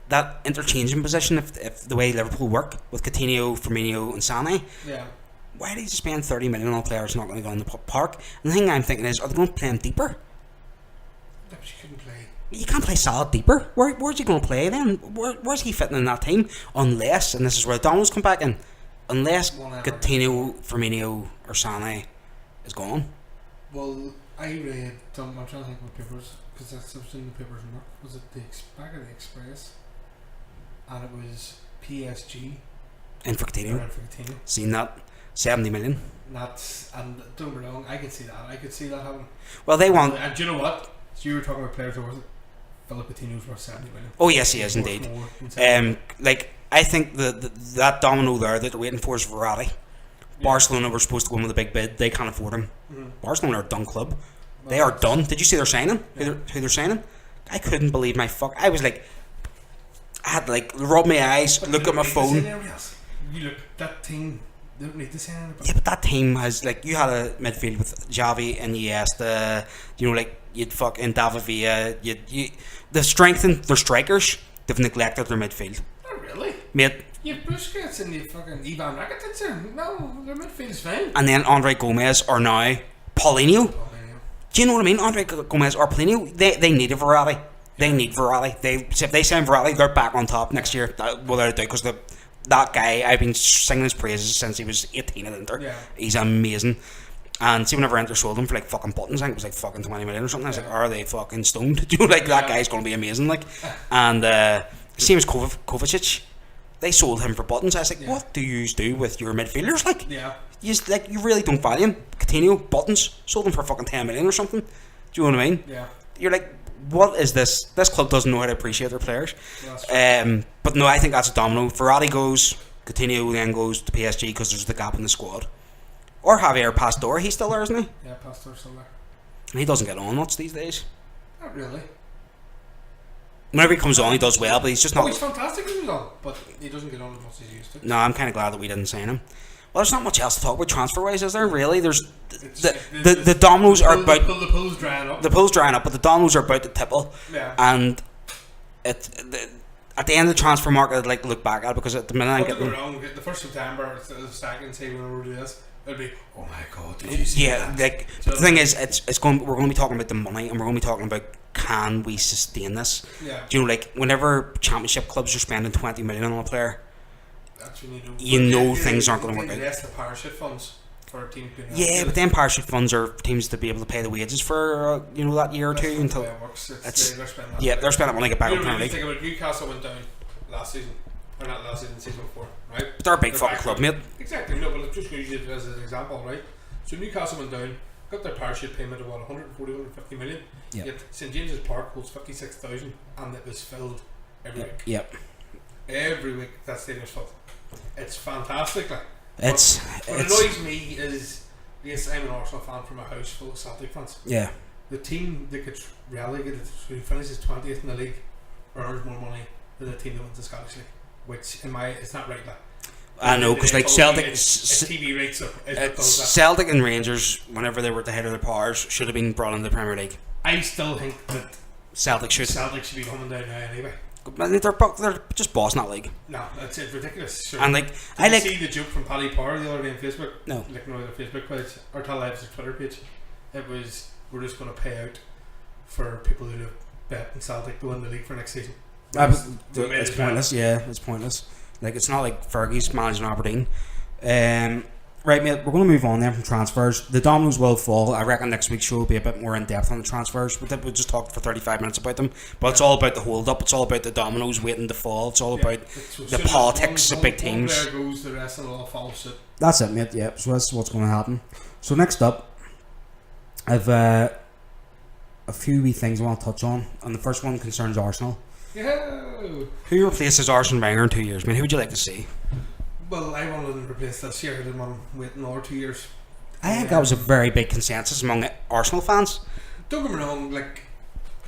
A: that interchanging position, if the way Liverpool work with Coutinho, Firmino, and Sané.
B: Yeah.
A: Why do you spend 30 million on a player who's not going to go in the park? And the thing I'm thinking is, are they going to play him deeper?
B: Yeah, but you couldn't play.
A: You can't play Salah deeper. Where's he going to play then? Where's he fitting in that team? Unless, and this is where the Dominoes come back in, unless Coutinho, Firmino, or Sané is gone.
B: Well, I read. I'm trying to think of the papers because that's what's in the papers. Was it the back of the Express? And it was PSG.
A: In for Coutinho. Seen that. 70 million.
B: That's, and don't get me wrong, I could see that. I could see that happen.
A: Well, they want.
B: And do you know what? So you were talking about players, or was it? Philip Coutinho's worth 70 million.
A: Oh yes, he is indeed. Like I think that domino there that they're waiting for is Verratti. Yeah. Barcelona were supposed to go in with a big bid. They can't afford him. Barcelona are a done club. They are done. Did you see they're signing? Yeah. Who they're signing? I couldn't believe my fuck. I was like, I had to like rub my eyes, look at my phone.
B: You look that team. They don't need to sign anybody.
A: Yeah, but that team has like you had a midfield with Xavi and Iniesta. You know, like you'd fucking David Villa. They've strengthened their strikers. They've neglected their midfield.
B: Not really,
A: mate.
B: You have Busquets and you fucking Ivan Rakitic there. No, their midfield's fine.
A: And then Andre Gomez or now Paulinho. Do you know what I mean? Andre Gomez or Paulinho. They need a Verratti. They need Verratti. If they sign Verratti, they're back on top next year without a doubt because that guy, I've been singing his praises since he was 18 at Inter. Yeah. He's amazing. And see, whenever Inter sold him for like fucking buttons, I think it was like fucking 20 million or something. I was like, are they fucking stoned? Do you know, like that guy's going to be amazing. Like, and same as Kovacic, they sold him for buttons. I was like, what do you do with your midfielders? Like, you really don't value him. Coutinho, buttons, sold him for fucking 10 million or something. Do you know what I mean?
B: Yeah.
A: You're like, what is this? This club doesn't know how to appreciate their players. But no, I think that's a domino. Verratti goes, Coutinho then goes to PSG because there's the gap in the squad. Or Javier Pastore, he's still there, isn't he?
B: Yeah, Pastore's still there.
A: And he doesn't get on much these days.
B: Not really.
A: Whenever he comes on, he does well, but he's just not.
B: Oh, he's fantastic when he's on, but he doesn't get on as much as he used to.
A: No, I'm kind of glad that we didn't sign him. Well, there's not much else to talk about transfer-wise, is there? Really, there's the dominoes are about
B: the pool's drying up.
A: The pool's drying up, but the dominoes are about to tipple.
B: Yeah.
A: And at the end of the transfer market, I'd like to look back at it because at the minute I'm getting.
B: Wrong. The 1st September, the second, say when we do this, it'll be, oh my god, did you see that?
A: Like so the thing is, we're going to be talking about the money, and we're going to be talking about can we sustain this?
B: Yeah.
A: Do you know, like whenever championship clubs are spending 20 million on a player.
B: That's when
A: things aren't going to work out.
B: That's the parachute funds for a team.
A: Yeah, but then parachute funds are teams to be able to pay the wages for that year or two until
B: it works. They're
A: spending money to get back up Premier League.
B: Think about Newcastle went down last season, or not last season, season before, right?
A: But they're a big fucking club, mate.
B: Exactly. No, but just use it as an example, right? So Newcastle went down, got their parachute payment of 140, 150 million.
A: Yep.
B: Yet St James's Park holds 56,000, and it was filled every week.
A: Yep.
B: Every week that stadium's filled. It's fantastic. Like, what annoys me is, yes, I'm an Arsenal fan from a house full of Celtic fans.
A: Yeah.
B: The team that gets relegated, who finishes 20th in the league, earns more money than the team that wins the Scottish League. Which, it's not right. Like,
A: I know, because like Celtic,
B: it's TV rates up.
A: Celtic and Rangers, whenever they were at the head of their powers, should have been brought into the Premier League.
B: I still think that
A: Celtic should
B: be coming down now anyway.
A: They're just bossing that league.
B: No, it's ridiculous. Sure.
A: And like,
B: Did you see the joke from Paddy Power the other day on Facebook?
A: No.
B: Like, no, their Facebook page or Tell Live's Twitter page. It was, we're just going to pay out for people who have bet in Celtic to win the league for next season.
A: It's pointless. Yeah, it's pointless. Like, it's not like Fergie's managing Aberdeen. Right, mate, we're going to move on then from transfers. The dominoes will fall. I reckon next week's show will be a bit more in depth on the transfers. We'll just talk for 35 minutes about them. But it's all about the hold up. It's all about the dominoes waiting to fall. It's all about the politics of big teams.
B: One player goes, the rest will all follow suit.
A: That's it, mate. Yeah, so that's what's going to happen. So next up, I've a few wee things I want to touch on. And the first one concerns Arsenal.
B: Yeah.
A: Who replaces Arsene Wenger in 2 years? I mean, who would you like to see?
B: Well, I wanted to replace this year. I didn't want to wait another 2 years.
A: I think that was a very big consensus among Arsenal fans.
B: Don't get me wrong, like,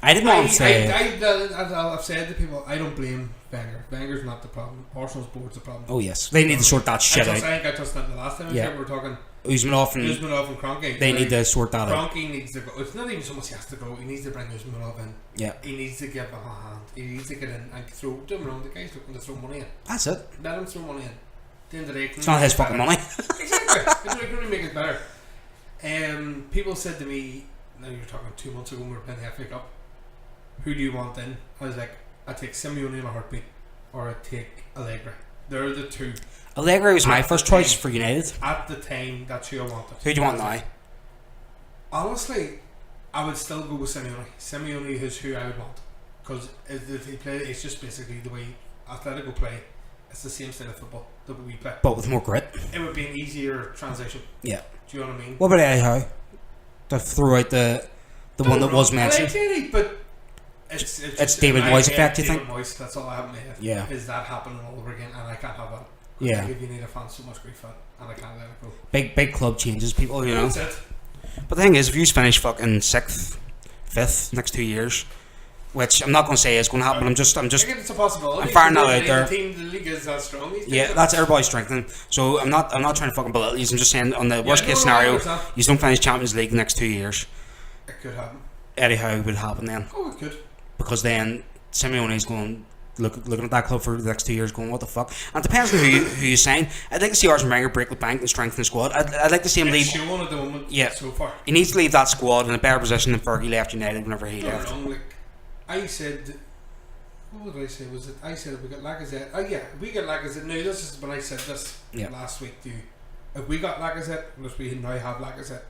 A: I didn't want to say.
B: I've said to people, I don't blame Wenger. Wenger's not the problem. Arsenal's board's the problem.
A: Oh yes, they need to sort that shit out.
B: I think I touched on the last time we were talking.
A: Usmanov and
B: Kroenke.
A: They need to sort that out.
B: Kroenke needs to go. It's not even so much he has to go. He needs to bring Usmanov in.
A: Yeah.
B: He needs to give him a hand. He needs to get in and throw. Don't get me wrong, the guy's looking to throw money in.
A: That's it.
B: Let him throw money in. At the end of the day,
A: it's not his fucking money.
B: Exactly. It's going to make it better. People said to me, now you're talking 2 months ago when we were playing the FA Cup, who do you want in? I was like, I'd take Simeone in a heartbeat, or I'd take Allegri. They're the two.
A: Allegri was my first choice for United.
B: At the time, that's who I wanted.
A: Who do you want now?
B: Honestly, I would still go with Simeone. Simeone is who I would want. Because if he play, it's just basically the way Atletico play. It's the same style of football that we play.
A: But with more grit.
B: It would be an easier transition.
A: Yeah.
B: Do you know what I mean?
A: What about Eddie Howe? To throw out the one that was mentioned.
B: I like Eddie, but it's
A: David Moyes effect, you think?
B: David Moyes, that's all I have in my head.
A: Yeah.
B: Is that happening all over again? And I can't have that.
A: Yeah.
B: I give United fans so much grief for it, and I can't let it go.
A: Big club changes people, you know.
B: That's it.
A: But the thing is, if you finish fucking 6th, 5th next 2 years, which I'm not going to say is going to happen, I'm just.
B: I think it's a possibility.
A: I'm firing that out there.
B: The league is that strong.
A: Yeah, that's everybody's strengthening. So I'm not trying to fucking belittle you. I'm just saying on the worst case scenario, you don't finish Champions League next 2 years.
B: It could happen.
A: Eddie Howe would happen then.
B: Oh, it could.
A: Because then Simeone's going looking at that club for the next 2 years, going, what the fuck? And it depends on who you sign. I'd like to see Arsene Wenger break the bank and strengthen the squad. I'd like to see him leave.
B: Showing at the moment.
A: Yeah.
B: So far,
A: he needs to leave that squad in a better position than Fergie left United whenever he left.
B: Wrong, like I said. What did I say? Was it? I said we got Lacazette. Oh yeah, we got Lacazette. No, this is when I said this last week to you. If we got Lacazette, which we now have Lacazette,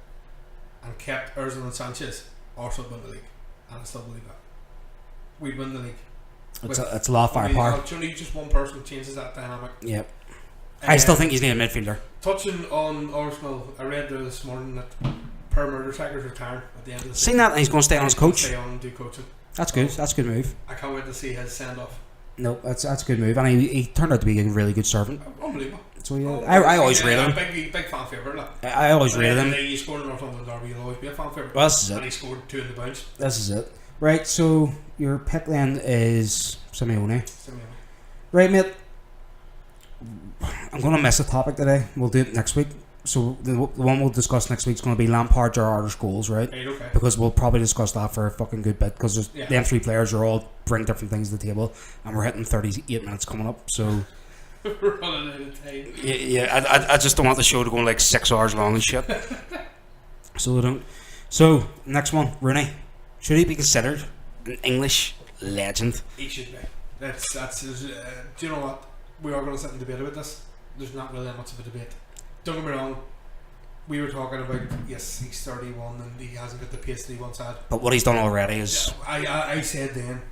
B: and kept Ozil and Sanchez, Arsenal win the league, and I still believe that we'd win the league.
A: It's a lot of firepower.
B: Only just one person changes that dynamic.
A: Yep. I still think he's need a midfielder.
B: Touching on Arsenal, I read there this morning that Per Mertesacker's retiring at the end of the season.
A: Seen that, and he's going to stay on as coach.
B: Stay on and do coaching.
A: That's good. That's a good move.
B: I can't wait to see his send off.
A: No, that's a good move, and he turned out to be a really good servant.
B: Unbelievable.
A: So yeah, I always rate him.
B: Big fan favourite. Like.
A: I always rated him.
B: He scored in Northumberland Derby. He'll always be a fan favourite.
A: Well, this is it.
B: And he scored 2 in the bounce.
A: This is it. Right. So your pick then is Simeone. Right, mate. I'm going to miss a topic today. We'll do it next week. So the one we'll discuss next week is going to be Lampard, Gerrard, Scholes, right?
B: Right, okay.
A: Because we'll probably discuss that for a fucking good bit. Because them 3 players are all bring different things to the table, and we're hitting 38 minutes coming up. So
B: we're running out of time.
A: Yeah. I just don't want the show to go like 6 hours long and shit. So we don't. So next one, Rooney. Should he be considered an English legend?
B: He should be. That's. Do you know what? We are going to sit and debate about this. There's not really that much of a debate. Don't get me wrong, we were talking about, yes, he's 31 and he hasn't got the pace that he once had.
A: But what he's done already is...
B: I said then,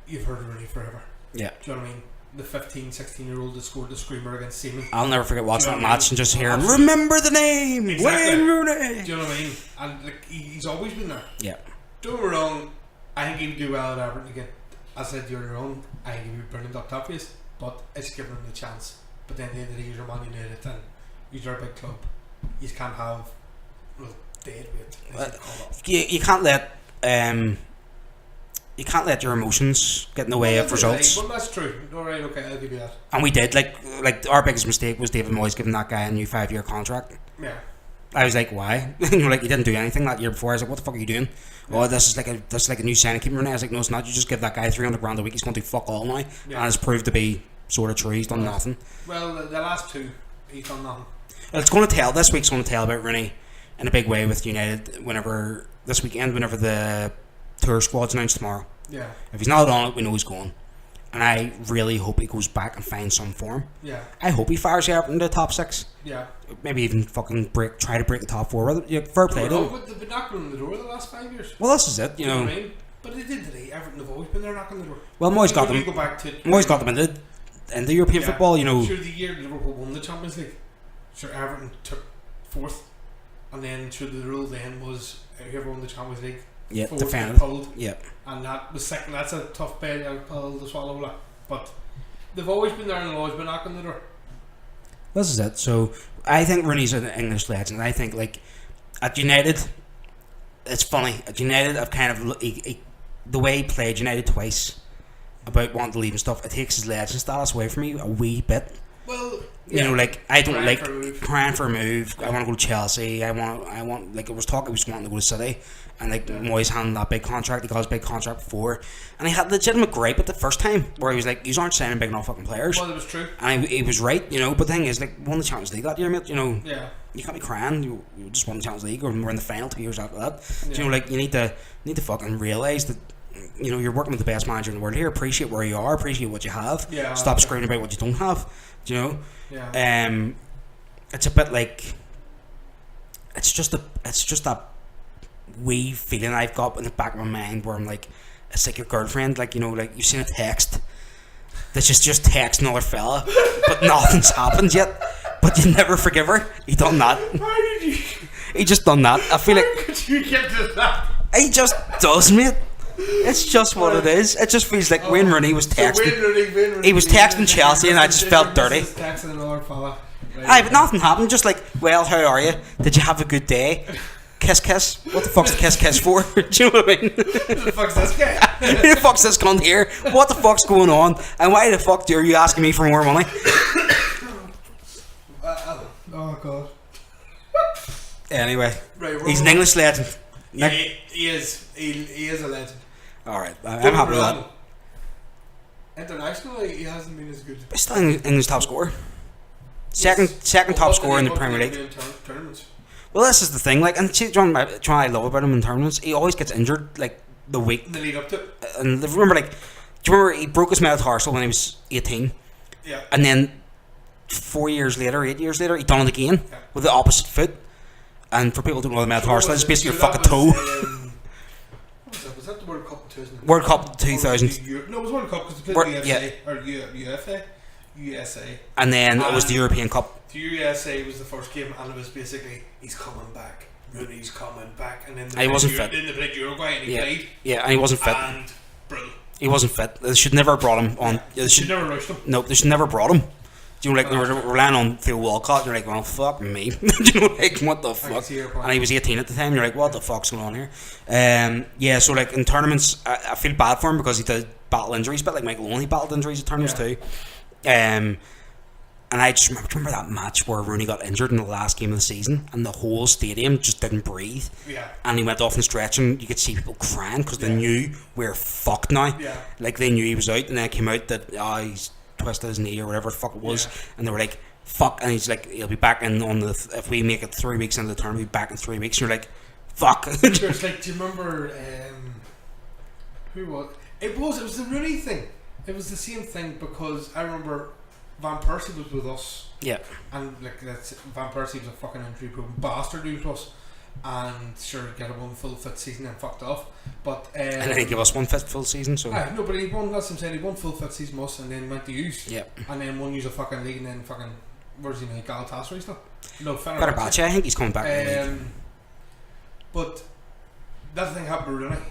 B: you've heard of Rooney forever.
A: Yeah.
B: Do you know what I mean? The 15, 16-year-old that scored the screamer against Seaman.
A: I'll never forget watching that match and just hearing, remember the name,
B: exactly.
A: Wayne Rooney.
B: Do you know what I mean? And like, he's always been there.
A: Yeah.
B: Don't get me wrong, I think he would do well at Everton again. As I said earlier on, I think he would be brilliant up top pace, but it's giving him the chance. But then at the end of the day, you're Man United and you're a big club. You can't have dead weight.
A: You can't let your emotions get in the way of results.
B: Well, that's true. Alright, okay, I'll give you that.
A: And we did. Like our biggest mistake was David Moyes giving that guy a new 5-year contract.
B: Yeah.
A: I was like, why? You're like, you didn't do anything that year before. I was like, what the fuck are you doing? Yeah. Oh, this is like a new signing keeper. And I was like, no, it's not. You just give that guy $300,000 a week. He's going to do fuck all now. Yeah. And it's proved to be sort of true. He's done nothing.
B: Well, the last 2, he's done nothing.
A: It's going to tell. This week's going to tell about Rooney in a big way with United. Whenever the tour squad's announced tomorrow.
B: Yeah.
A: If he's not on it, we know he's going. And I really hope he goes back and finds some form.
B: Yeah.
A: I hope he fires out into the top 6.
B: Yeah.
A: Maybe even fucking try to break the top 4. Fair play to him.
B: But they've been knocking on the door the last 5 years.
A: Well, this is it, you know.
B: What I mean? But they did today. Everton have always been there knocking the door.
A: Well, Moyes got them. Moyes got them in the European football, you know.
B: Sure, the year Liverpool won the Champions League, sure, Everton took 4th, and then sure the rule then was whoever won the Champions League,
A: yeah,
B: defended, pulled,
A: yeah,
B: and that was second. That's a tough pill to swallow, but they've always been there and they've always been knocking the door.
A: This is it. So I think Rooney's an English legend. I think like at United, it's funny. At United, I've kind of the way he played United twice about wanting to leave and stuff, it takes his legend status away from me a wee bit.
B: Well,
A: you know, like I don't
B: crying
A: like
B: for a move.
A: crying for a move. I want to go to Chelsea. I want like it was talk. He was wanting to go to City, and like Moyes handed that big contract. He got his big contract before, and he had legitimate gripe at the first time where he was like, "You aren't signing big enough fucking players."
B: Well, it was true.
A: And he was right, you know. But the thing is, like, won the Champions League that year, mate. You know,
B: Yeah.
A: you can't be crying. You just won the Champions League, or we're in the final 2 years after that.
B: Yeah.
A: You know, like you need to fucking realise that. You know, you're working with the best manager in the world here. Appreciate where you are. Appreciate what you have.
B: Yeah.
A: Stop screaming about what you don't have. Do you know?
B: Yeah.
A: It's a bit like it's just that wee feeling I've got in the back of my mind where I'm like, it's like your girlfriend, like, you know, like you've seen a text that's just text another fella, but nothing's happened yet, but you never forgive her. He done that.
B: How did you?
A: He just done that. I feel like
B: Could you get to that?
A: he just does, mate. It's just what it is. It just feels like Wayne Rooney was texting.
B: Wayne Rooney,
A: He was texting Chelsea and I just felt dirty.
B: Texting another fella.
A: Aye, but nothing happened. Just like, well, how are you? Did you have a good day? Kiss, kiss. What the fuck's the kiss, kiss for? Do you know what I mean?
B: Who the fuck's this guy?
A: Who the fuck's this cunt here? What the fuck's going on? And why the fuck are you asking me for more money?
B: Oh god.
A: Anyway,
B: Right,
A: he's an English legend.
B: Yeah, he is. He is a legend.
A: Alright, I'm happy with that.
B: Internationally, he hasn't been as good.
A: He's still English top scorer. Second top scorer in the Premier League.
B: Tournaments.
A: Well, this is the thing. Like, and see, John, I love about him in tournaments. He always gets injured, like the week.
B: The lead up to it.
A: And remember, like, do you remember he broke his metatarsal when he was 18?
B: Yeah.
A: And then 8 years later, he done it again
B: Yeah.
A: with the opposite foot. And for people who don't know the metatarsal, it's basically your fucking toe.
B: Was that the World Cup 2000?
A: World Cup 2000.
B: No, it was World Cup because they played the
A: yeah.
B: USA. USA.
A: And then it was the European Cup.
B: The USA was the first game, and it was basically he's coming back. Rooney's coming back, and then
A: he wasn't fit.
B: Then they played Uruguay, and he played.
A: Yeah, and he wasn't fit.
B: And brilliant.
A: He wasn't fit. They should never have brought him on.
B: They should never rushed him.
A: No, they should never have brought him. Do you know, like, they were relying on Theo Walcott, and you're like, well, fuck me. Do you know, like, what the fuck? And he was 18 at the time, and you're like, what the fuck's going on here? Yeah, so, like, in tournaments, I feel bad for him because he did battle injuries, but, like, Michael Owen, he battled injuries at tournaments too. And I just remember that match where Rooney got injured in the last game of the season, and the whole stadium just didn't breathe.
B: Yeah.
A: And he went off and stretching. You could see people crying because they knew we're fucked now.
B: Yeah.
A: Like, they knew he was out, and then it came out that he's twisted his knee or whatever the fuck it was, and they were like, fuck, and he's like, he'll be back in on the if we make it 3 weeks into the tournament, he'll be back in 3 weeks, and you're like, fuck.
B: There's like, do you remember who was it was the Rooney thing. It was the same thing because I remember Van Persie was with us.
A: Yeah.
B: And like Van Persie was a fucking injury prone bastard who to us, and sure get a 1 full fit season and fucked off. But
A: and then he gave us 1 full season, so
B: no, but he won. That's what I'm saying. He won full fit season with us, and then went to use.
A: Yeah.
B: And then won use a fucking league, and then fucking where's he now? Galatasaray still? No,
A: Fenerbahce. I think he's coming back. In the league.
B: But that thing happened with Rooney.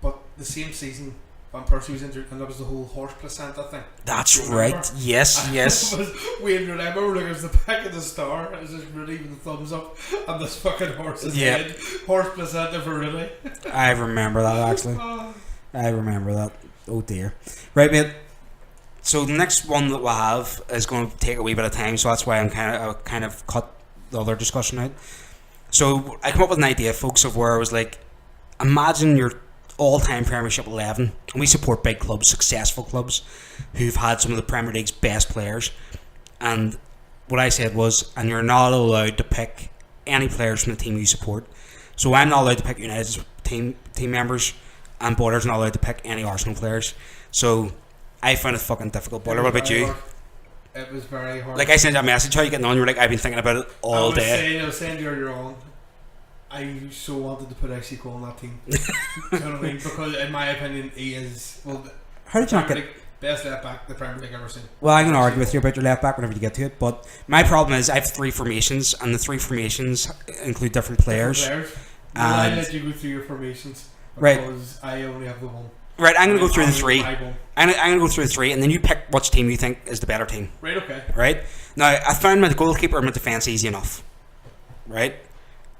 B: But the same season, Van Persie was injured, and that was the whole horse placenta thing.
A: That's right. Yes, yes.
B: Wayne Rooney, I remember looking at the back of the star. It was just Rooney with the thumbs up, and this fucking horse's head. Horse placenta for Rooney.
A: I remember that actually. I remember that. Oh dear. Right, mate. So the next one that we'll have is going to take a wee bit of time, so that's why I kind of cut the other discussion out. So I come up with an idea, folks, of where I was like, imagine your all-time Premiership 11, and we support big clubs, successful clubs, who've had some of the Premier League's best players. And what I said was, and you're not allowed to pick any players from the team you support. So I'm not allowed to pick United's team members, and Boyler's not allowed to pick any Arsenal players. So I found it fucking difficult. Boiler, what about you?
B: It was very hard.
A: Like I sent you a message, how you getting on? You were like, I've been thinking about it all day.
B: I was saying you're on. I so wanted to put Ashley Cole on that team. You know what I mean? Because in my opinion, he is
A: how did you not get
B: best left back the Premier League ever seen.
A: Well, I'm going to argue with you about your left back whenever you get to it, but my problem is I have 3 formations, and the 3 formations include different players.
B: Well, I let you go through your formations because I only have the one.
A: Right, I'm going to go through the 3. I'm going to go through the 3, and then you pick which team you think is the better team.
B: Right, okay.
A: Right? Now, I found my goalkeeper and my defence easy enough. Right?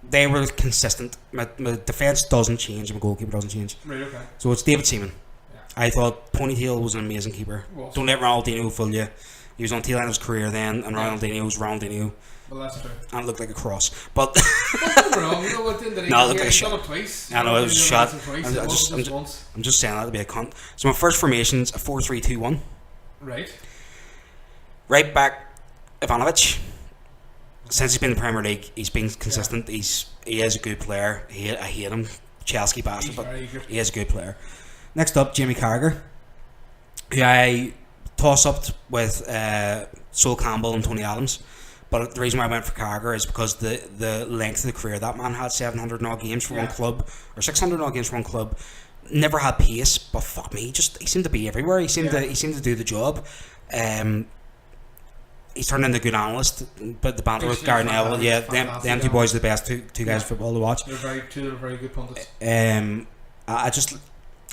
A: they were consistent. My defence doesn't change, my goalkeeper doesn't change.
B: Right, okay.
A: So it's David Seaman.
B: Yeah.
A: I thought Ponytail was an amazing keeper.
B: Well,
A: Don't let Ronaldinho fool you. He was on tail end of his career then, and Ronaldinho was Ronaldinho.
B: Well, that's true.
A: And it looked like a cross. But
B: Well, don't wrong. You know what?
A: No, it looked like a
B: he's
A: shot.
B: done it twice.
A: I know, it was a shot.
B: Once.
A: I'm just saying that to be a cunt. So my first formation's a 4-3-2-1.
B: Right.
A: Right back, Ivanovic. Since he's been in the Premier League, he's been consistent. Yeah. He is a good player. I hate him, Chelsea bastard, but he is a good player. Next up, Jamie Carragher, who I toss up with Sol Campbell and Tony Adams. But the reason why I went for Carragher is because the length of the career that man had, 700 odd games for one club, or 600 odd games for one club. Never had pace, but fuck me, he seemed to be everywhere. He seemed to do the job. He's turned into a good analyst, but the banter with Gary Neville, them two boys are the best two guys in football to watch.
B: They're very good pundits.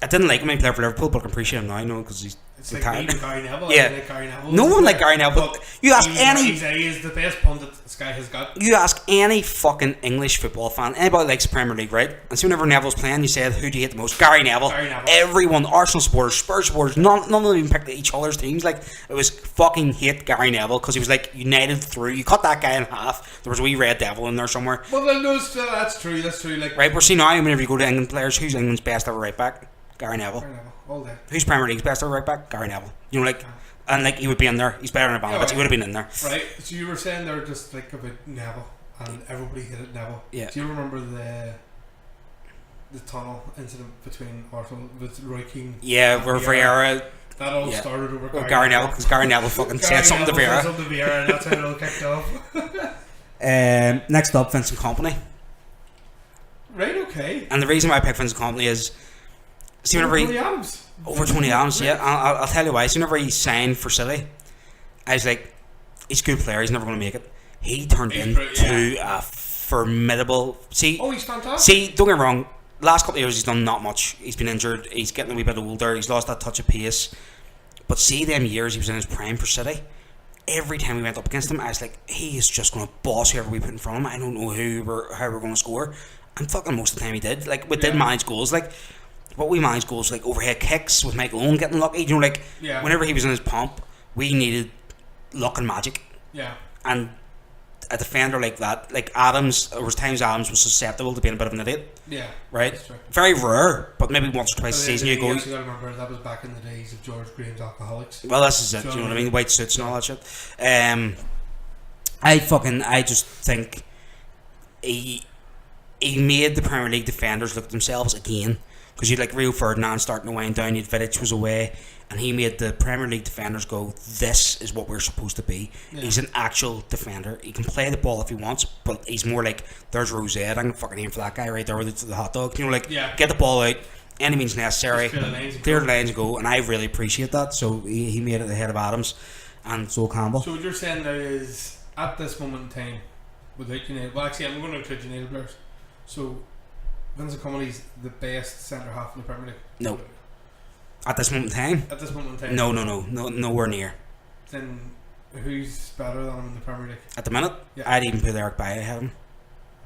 A: I didn't like him when he played for Liverpool, but I can appreciate him now, because he's
B: retired. Like Gary Neville.
A: Yeah.
B: Like Gary Neville.
A: No one like Gary Neville. But you ask
B: he's the best pundit this guy has got.
A: You ask any fucking English football fan, anybody likes the Premier League, right? And so whenever Neville's playing, you said, who do you hate the most? Gary Neville. Everyone, Arsenal supporters, Spurs supporters, none of them even picked each other's teams. Like, it was fucking hate Gary Neville because he was like united through. You cut that guy in half. There was a wee red devil in there somewhere.
B: Well, that's true. Like,
A: right, we're seeing now whenever you go to England players, who's England's best ever right back? Gary Neville.
B: All day.
A: Who's Premier League's best ever right back? Gary Neville. You know, and he would be in there. He's better than Ivanovic. He would have been in there.
B: Right. So you were saying they're just like about Neville, and everybody hated Neville.
A: Yeah.
B: Do you remember the tunnel incident between Arsenal with Roy Keane?
A: Yeah, where Vieira.
B: That all started over
A: Gary Neville, because Gary Neville fucking said something to Vieira.
B: And that's how it all kicked off.
A: Next up, Vincent Kompany.
B: Right. Okay.
A: And the reason why I picked Vincent Kompany is, see, whenever over Tony Adams, yeah, I'll tell you why. So whenever he signed for City, I was like, he's a good player, he's never going to make it. He turned into a formidable. See,
B: he's fantastic.
A: See, don't get me wrong, last couple of years he's done not much. He's been injured, he's getting a wee bit older, he's lost that touch of pace. But see, them years he was in his prime for City, every time we went up against him, I was like, he is just going to boss whoever we put in front of him. I don't know how we're going to score. And fucking most of the time he did. Like, we did manage goals. Like, but we managed goals like overhead kicks with Michael Owen getting lucky. You know, whenever he was in his pomp, we needed luck and magic.
B: Yeah.
A: And a defender like that, like Adams, there was times Adams was susceptible to being a bit of an idiot.
B: Yeah.
A: Right? Very rare, but maybe once or twice a season you go.
B: You gotta remember that was back in the days of George Graham's Alcoholics.
A: Well, this is it, you know what I mean? White suits and all that shit. I just think he made the Premier League defenders look at themselves again. Because you'd like Rio Ferdinand starting to wind down, you'd Vidic was away, and he made the Premier League defenders go, this is what we're supposed to be. Yeah. He's an actual defender. He can play the ball if he wants, but he's more like, there's Rosette, I'm going to fucking aim for that guy right there with the hot dog. You know, get the ball out, any means necessary, clear the lines and go, and I really appreciate that. So he made it ahead of Adams and Sol Campbell.
B: So what you're saying there is, at this moment in time, without United, well actually I'm going to include United players, so Vincent Kompany's the best centre half in the Premier League.
A: No. At this moment in time?
B: At this moment in time.
A: No, nowhere near.
B: Then who's better than him in the Premier League?
A: At the minute? Yeah. I'd even put Eric Bailly ahead of him.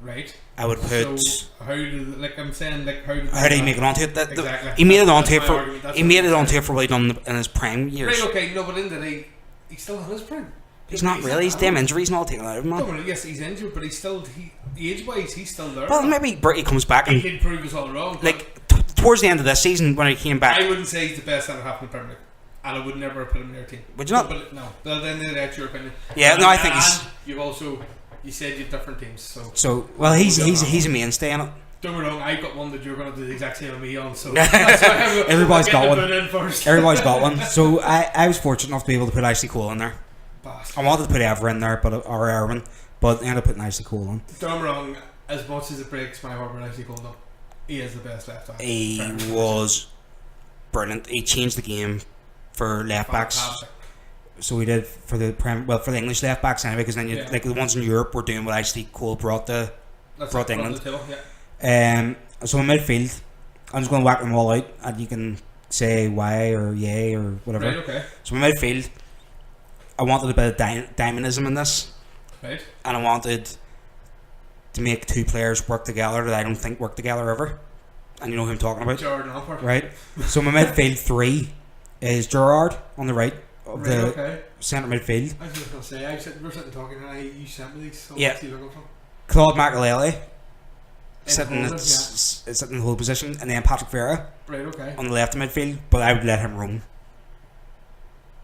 B: Right.
A: I would put.
B: So how did
A: how did he make it onto it?
B: Exactly.
A: He made it onto it for what he done in his prime years.
B: Right. Okay. No, but in the day, he's still in his prime.
A: He's not really. He's damn injuries and all taken out of him, man.
B: No, yes, he's injured, but he's still age-wise, he's still there.
A: Well, maybe Bertie comes back and
B: he did prove us all wrong.
A: Like towards the end of this season when he came back,
B: I wouldn't say he's the best centre half in the Premier League, and I would never put him in your team.
A: Would you not?
B: No. But then that's your opinion.
A: Yeah, no, I think he's.
B: You said you have different teams,
A: so well, he's a mainstay in it.
B: Don't get me wrong, I've got one that you're going to do the exact same with me on, so
A: everybody's got one. Everybody's got one. So I was fortunate enough to be able to put Ashley Cole in there. I wanted to put Ever in there, or Erwin, but I ended up putting Ashley Cole on.
B: Don't get me wrong, as much as it breaks my heart with Ashley Cole though, he is the best left back.
A: He was brilliant. He changed the game for left backs. So we did for the English left backs anyway, because then like the ones in Europe were doing what Ashley Cole brought to England. So in midfield, I'm just going to whack them all out, and you can say why or yay or whatever.
B: Right, okay.
A: So in midfield, I wanted a bit of dynamism in this,
B: right?
A: And I wanted to make two players work together that I don't think work together ever. And you know who I'm talking about?
B: Jordan Alford.
A: Right? So my midfield three is Gerrard on the right of the centre midfield.
B: I was just going to say, we're sitting talking and you sent me these. So
A: Yeah.
B: what's he looking for?
A: Claude Makelele sitting in
B: Holland,
A: the whole position, and then Patrick Vieira
B: Right, okay.
A: on the left of midfield. But I would let him roam.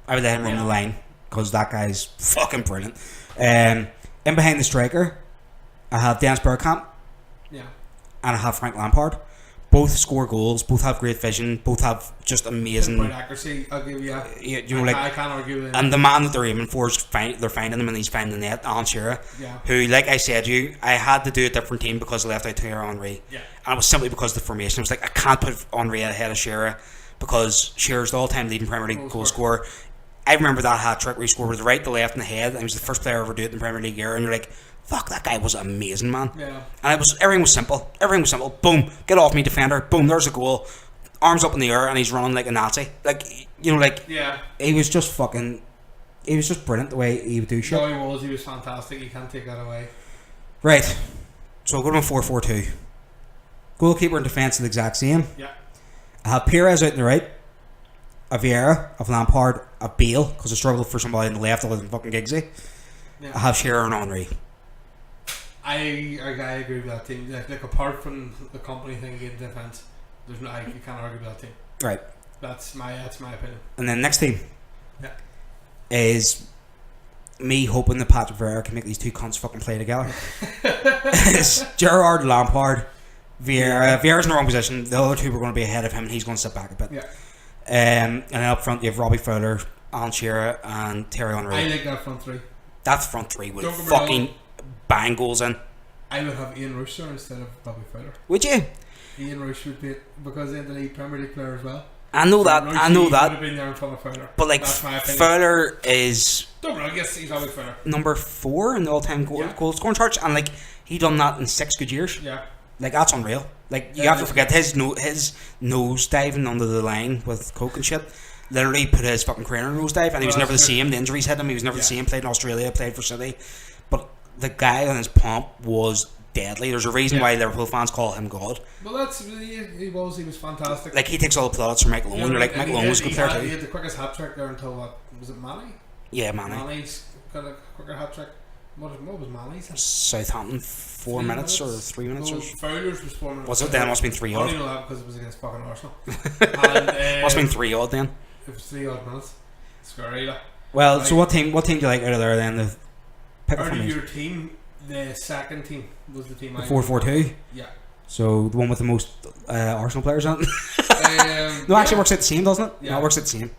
A: I would let him roam the line because that guy's fucking brilliant. In behind the striker, I have Dennis Bergkamp.
B: Yeah.
A: And I have Frank Lampard. Both score goals. Both have great vision. Both have just amazing
B: Pinpoint accuracy. I'll give you. I can't argue with it.
A: And the man that they're aiming for is they're finding him, and he's finding the net. Alan Shearer, who, like I said, I had to do a different team because I left out Thierry Henry.
B: Yeah.
A: And it was simply because of the formation. I was like, I can't put Henry ahead of Shearer because Shearer's the all-time leading Premier League goal scorer. I remember that hat trick where he scored with the right, the left, and the head. And he was the first player ever to do it in the Premier League era. And you're like, fuck, that guy was amazing, man.
B: Yeah.
A: And everything was simple. Everything was simple. Boom, get off me, defender. Boom, there's a goal. Arms up in the air, and he's running like a Nazi. He was just brilliant the way he would do shit.
B: No, he was fantastic. You can't take that away.
A: Right. So I'll go to a 4-4-2. Goalkeeper and defence are the exact same.
B: Yeah.
A: I have Perez out in the right. A Vieira, of Lampard, a Bale, because I struggled for somebody on the left other than fucking Giggsy.
B: Yeah.
A: I have Shearer and Henry.
B: I agree with that team. Like apart from the company thing in defence, you can't argue with that team.
A: Right.
B: That's my opinion.
A: And then next team is me hoping that Patrick Vieira can make these two cunts fucking play together. It's Gerrard, Lampard, Vieira. Vieira's in the wrong position. The other two were going to be ahead of him, and he's going to sit back a bit.
B: Yeah.
A: And then up front you have Robbie Fowler, Alan Shearer, and Thierry Henry.
B: I like that front three.
A: That front three would fucking bang goals in.
B: I would have Ian Rush there instead of Robbie Fowler.
A: Would you?
B: Ian Rush would be, because he's the Premier League player as well.
A: I know that.
B: Rush,
A: I know
B: would
A: that.
B: have been there in front of Fowler.
A: But like Fowler is
B: I guess he's Robbie Fowler.
A: number 4 in the all-time goal scoring charts, and like he done that in 6 good years.
B: Yeah.
A: Like that's unreal. Like you have to forget his nose diving under the line with coke and shit. Literally put his fucking career in a nose dive, and he was never the same. The injuries hit him. He was never the same. Played in Australia, played for City, but the guy on his pomp was deadly. There's a reason why Liverpool fans call him God.
B: Well, he was fantastic.
A: Like he takes all the plaudits from Michael Owen. You're like, Michael Owen was a good player too.
B: He had the quickest hat trick there until what was it, Manny?
A: Yeah, Manny.
B: Manny's got a quicker hat trick. What was Manny's?
A: Southampton 4 minutes or 3 minutes?
B: No, Fowler's was 4 minutes.
A: Was it then? It must have been 3
B: odd. I
A: odd.
B: only know that because it was against fucking Arsenal. And,
A: must have been 3 odd then.
B: It was 3 odd minutes. Scary.
A: Well, so what team do you like out of there then?
B: Out of your team, the second team was the team.
A: 4-4-2.
B: Yeah.
A: So the one with the most Arsenal players on it. No, actually works out the same, doesn't it?
B: Yeah.
A: No, it works out the same.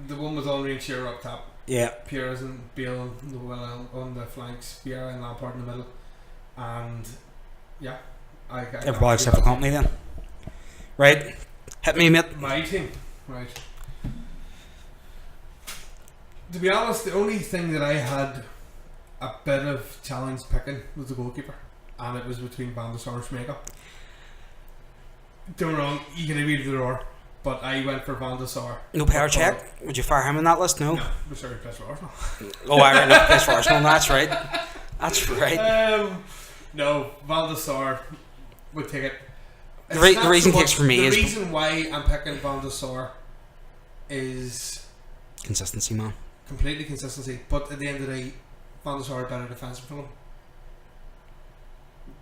B: The one with Henry and Shearer up top.
A: Yeah.
B: Perez and Bale on the flanks, Vieira and Lampard in the middle, and
A: everybody except for company then. Right, hit me, mate.
B: My team, right. To be honest, the only thing that I had a bit of challenge picking was the goalkeeper, and it was between Van der Sar and Schmeichel. Don't get me wrong, you can agree to the roar. But I went for Van der Sar.
A: No power check? Would you fire him on that list? No.
B: No, sorry, place for Arsenal.
A: Oh, I read place for Arsenal. That's right. That's right.
B: No, Van der Sar would take it.
A: The reason he takes for me is
B: the reason why I'm picking Van der Sar is
A: consistency, man.
B: Completely consistency. But at the end of the day, Van der Sar are better defensive than him.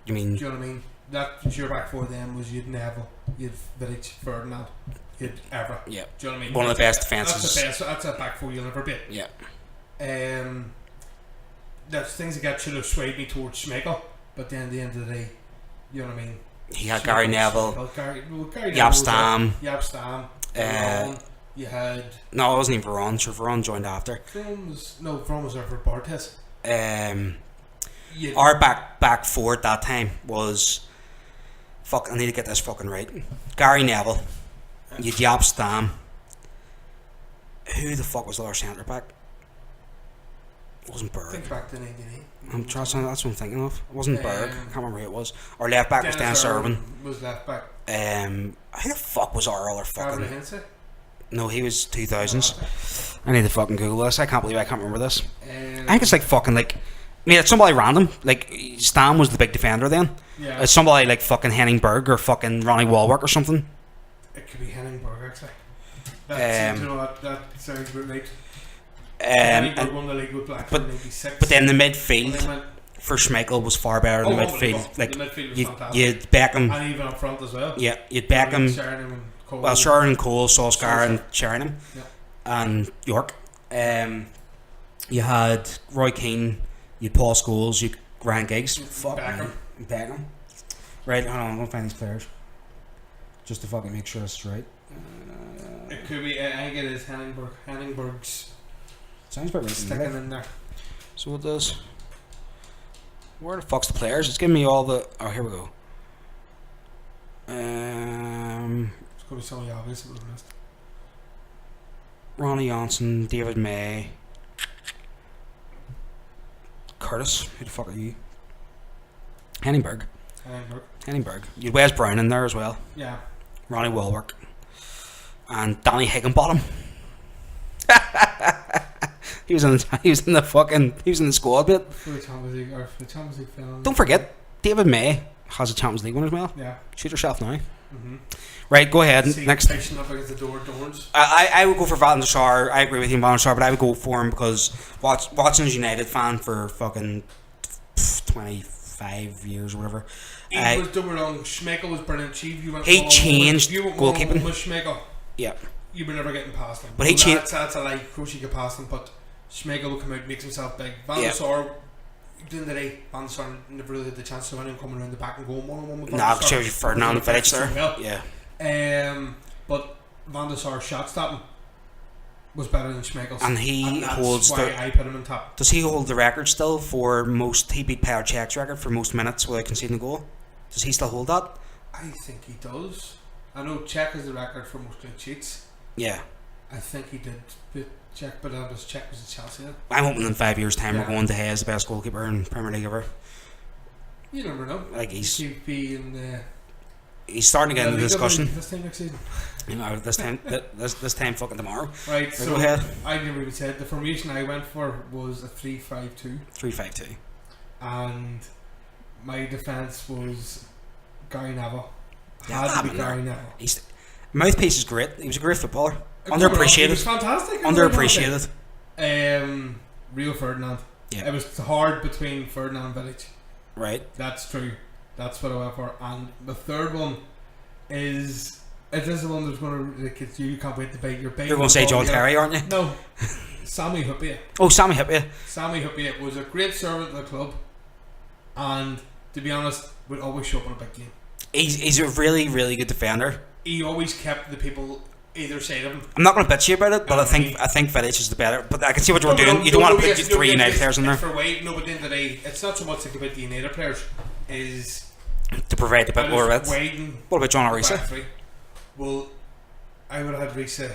A: You mean?
B: Do you know what I mean? That your back four then was you'd Neville, you'd Vidic, Ferdinand, you'd Evra.
A: Yeah.
B: Do you know what I mean?
A: One of the best defences.
B: That's the best. That's a back four you'll never beat.
A: Yeah.
B: That's things that should have swayed me towards Schmeichel, but then at the end of the day, you know what I mean.
A: He had Gary Neville,
B: Jaap
A: Stam.
B: You had.
A: No, it wasn't even Veron. Sure, Veron joined after.
B: Veron was there for Bartes.
A: Our back four at that time was. Fuck, I need to get this fucking right. Gary Neville. You had Jaap Stam. Who the fuck was our centre back? It wasn't Berg.
B: Think back to 1998.
A: I'm trying to. That's what I'm thinking of. It wasn't Berg. I can't remember who it was. Our left back was Dennis Irwin.
B: Was left back.
A: Who the fuck was our other fucking?
B: Hense?
A: No, he was 2000s. I need to fucking Google this. I can't believe I can't remember this. I think it's like fucking like mean, it's somebody random. Like Stam was the big defender then.
B: Yeah.
A: It's somebody like fucking Henning Berg or fucking Ronnie Wahlberg or something.
B: It could be Henning Berg actually. That seems, that sounds about right. Henning Berg won the league with Blackburn in '86.
A: But then the midfield for Schmeichel was far better than the midfield. Like
B: the midfield was
A: you'd Beckham,
B: and even up front as well.
A: Yeah, you'd Beckham.
B: Sheringham and Cole.
A: Well, Sheringham, Cole, Solskjaer, and Sheringham, and York. You had Roy Keane, you had Paul Scholes, you had Ryan Giggs, Beckham. Right, hold on, I'm gonna find these players just to fucking make sure it's right.
B: It could be. I think it is Henningberg. Henningberg's
A: sounds about right.
B: Sticking in there.
A: So it does. Where the fuck's the players? It's giving me all the. Oh, here we go.
B: It's gonna be some of the obvious that we've missed.
A: Ronnie Johnson, David May, Curtis. Who the fuck are you? Henningberg. You had Wes Brown in there as well.
B: Yeah.
A: Ronnie Wahlberg. And Danny Higginbottom. he was in the squad bit.
B: For the Champions League final.
A: Don't forget, David May has a Champions League win as well.
B: Yeah.
A: Shoot yourself now. Right, go ahead. Next.
B: Up against the doors.
A: I would go for Van der Sar. I agree with you, Van der Sar, but I would go for him because Watson's United fan for fucking 25 years or whatever.
B: He was doing wrong. Schmeichel was brilliant.
A: He changed goalkeeping.
B: With Schmeichel.
A: Yeah.
B: You were never getting past him.
A: But he changed.
B: That's a lie. Of course you get past him, but Schmeichel will come out and makes himself big. Van der Sar, during the day, Van der Sar never really had the chance to win him coming around the back and going 1-on-1 with Van der Sar.
A: Nah, because Ferdinand and Vidic there.
B: Yeah. But Van der Sar's shot stopping was better than Schmeichel's.
A: And holds
B: why I put him in top.
A: Does he hold the record still for most? He beat Petr Cech's record for most minutes without conceding a goal. Does he still hold that?
B: I think he does. I know Cech has the record for most clean sheets.
A: Yeah.
B: I think he did beat Cech, but Cech was at Chelsea then.
A: I'm hoping in 5 years' time we're going to Hay as the best goalkeeper in Premier League ever.
B: You never know.
A: Like he's starting to get into the discussion.
B: This time next season.
A: You know, this time fucking tomorrow.
B: Right, so
A: go ahead.
B: I never even said the formation I went for was a 3-5-2.
A: 3-5-2.
B: And my defence was Gary Neville.
A: Gary Neville. Mouthpiece is great. He was a great footballer. Underappreciated.
B: He was fantastic.
A: Underappreciated.
B: Rio Ferdinand.
A: Yeah.
B: It was hard between Ferdinand and Vidic.
A: Right.
B: That's true. That's what I went for. And the third one is... It is the one that's going to... Like, you can't wait to bite your bait.
A: You're going to say John Terry, aren't you?
B: No. Sammy Huppier.
A: Oh, Sammy Huppier.
B: Sammy Huppier was a great servant to the club. And, to be honest, would always show up in a big game.
A: He's a really, really good defender.
B: He always kept the people either side of him. I'm
A: not going to bitch you about it, but I think Vidic is the better. But I can see what you're doing. You don't want to put three United players in there.
B: For Wade, but at the end of the day, it's not so much like about the United players. Is
A: to provide a bit more of it. What about John Arisa?
B: Well, I would have had Risa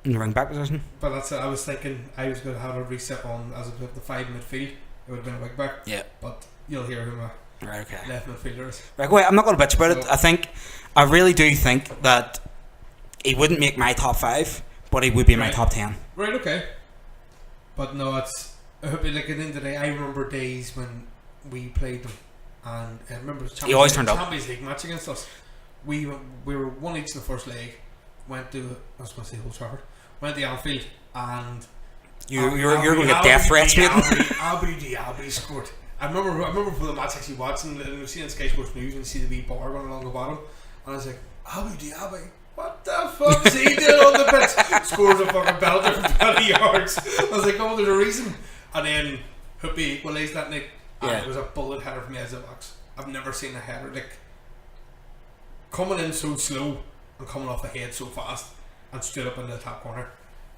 A: in the ring back position.
B: But that's it. I was thinking I was going to have a Risa on as the 5 midfield. It would have been a wing back.
A: Yeah.
B: But you'll hear who my left midfielder is.
A: Right, wait, I'm not going to bitch about it. I really do think that he wouldn't make my top 5, but he would be in my top 10.
B: Right, okay. But no, it's... I hope like at the end of the day, I remember days when we played them, and I remember the Champions League match against us. We were one each in the first leg. Went to Old Trafford. Went to Anfield, and
A: you're going to get death threats, mate.
B: Albie scored. I remember for the match actually watching, and we see on Sky Sports News and you see the wee bar going along the bottom, and I was like, Albie, what the fuck is he doing on the pitch? Scores a fucking belter from 20 yards. I was like, oh, there's a reason. And then Hoopy equalised that night, and it was a bullet header from the edge of the box. I've never seen a header like coming in so slow and coming off the head so fast and straight up in the top corner.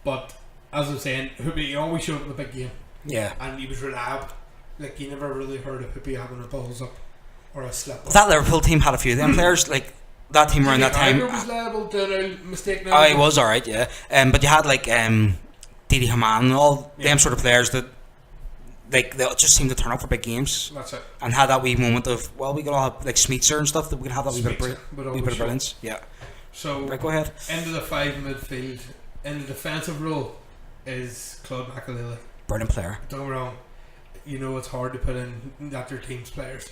B: But as I'm saying, Hoopy, he always showed up in the big game.
A: Yeah.
B: And he was reliable. Like, you never really heard of Hoopy having a balls up or a slip up.
A: That Liverpool team had a few of them players, like that team around that time.
B: Was liable to a mistake now.
A: He was alright, yeah. But you had like Didi Hamann and all them sort of players that they just seemed to turn up for big games.
B: That's it.
A: And had that wee moment of, well, we could all have like Smeetser and stuff, that we could have that wee bit of brilliance. Yeah.
B: So
A: right, go ahead.
B: Into the 5 midfield, in the defensive role is Claude Makélélé.
A: Brilliant player.
B: Don't get me wrong. you know it's hard to put in that your team's players,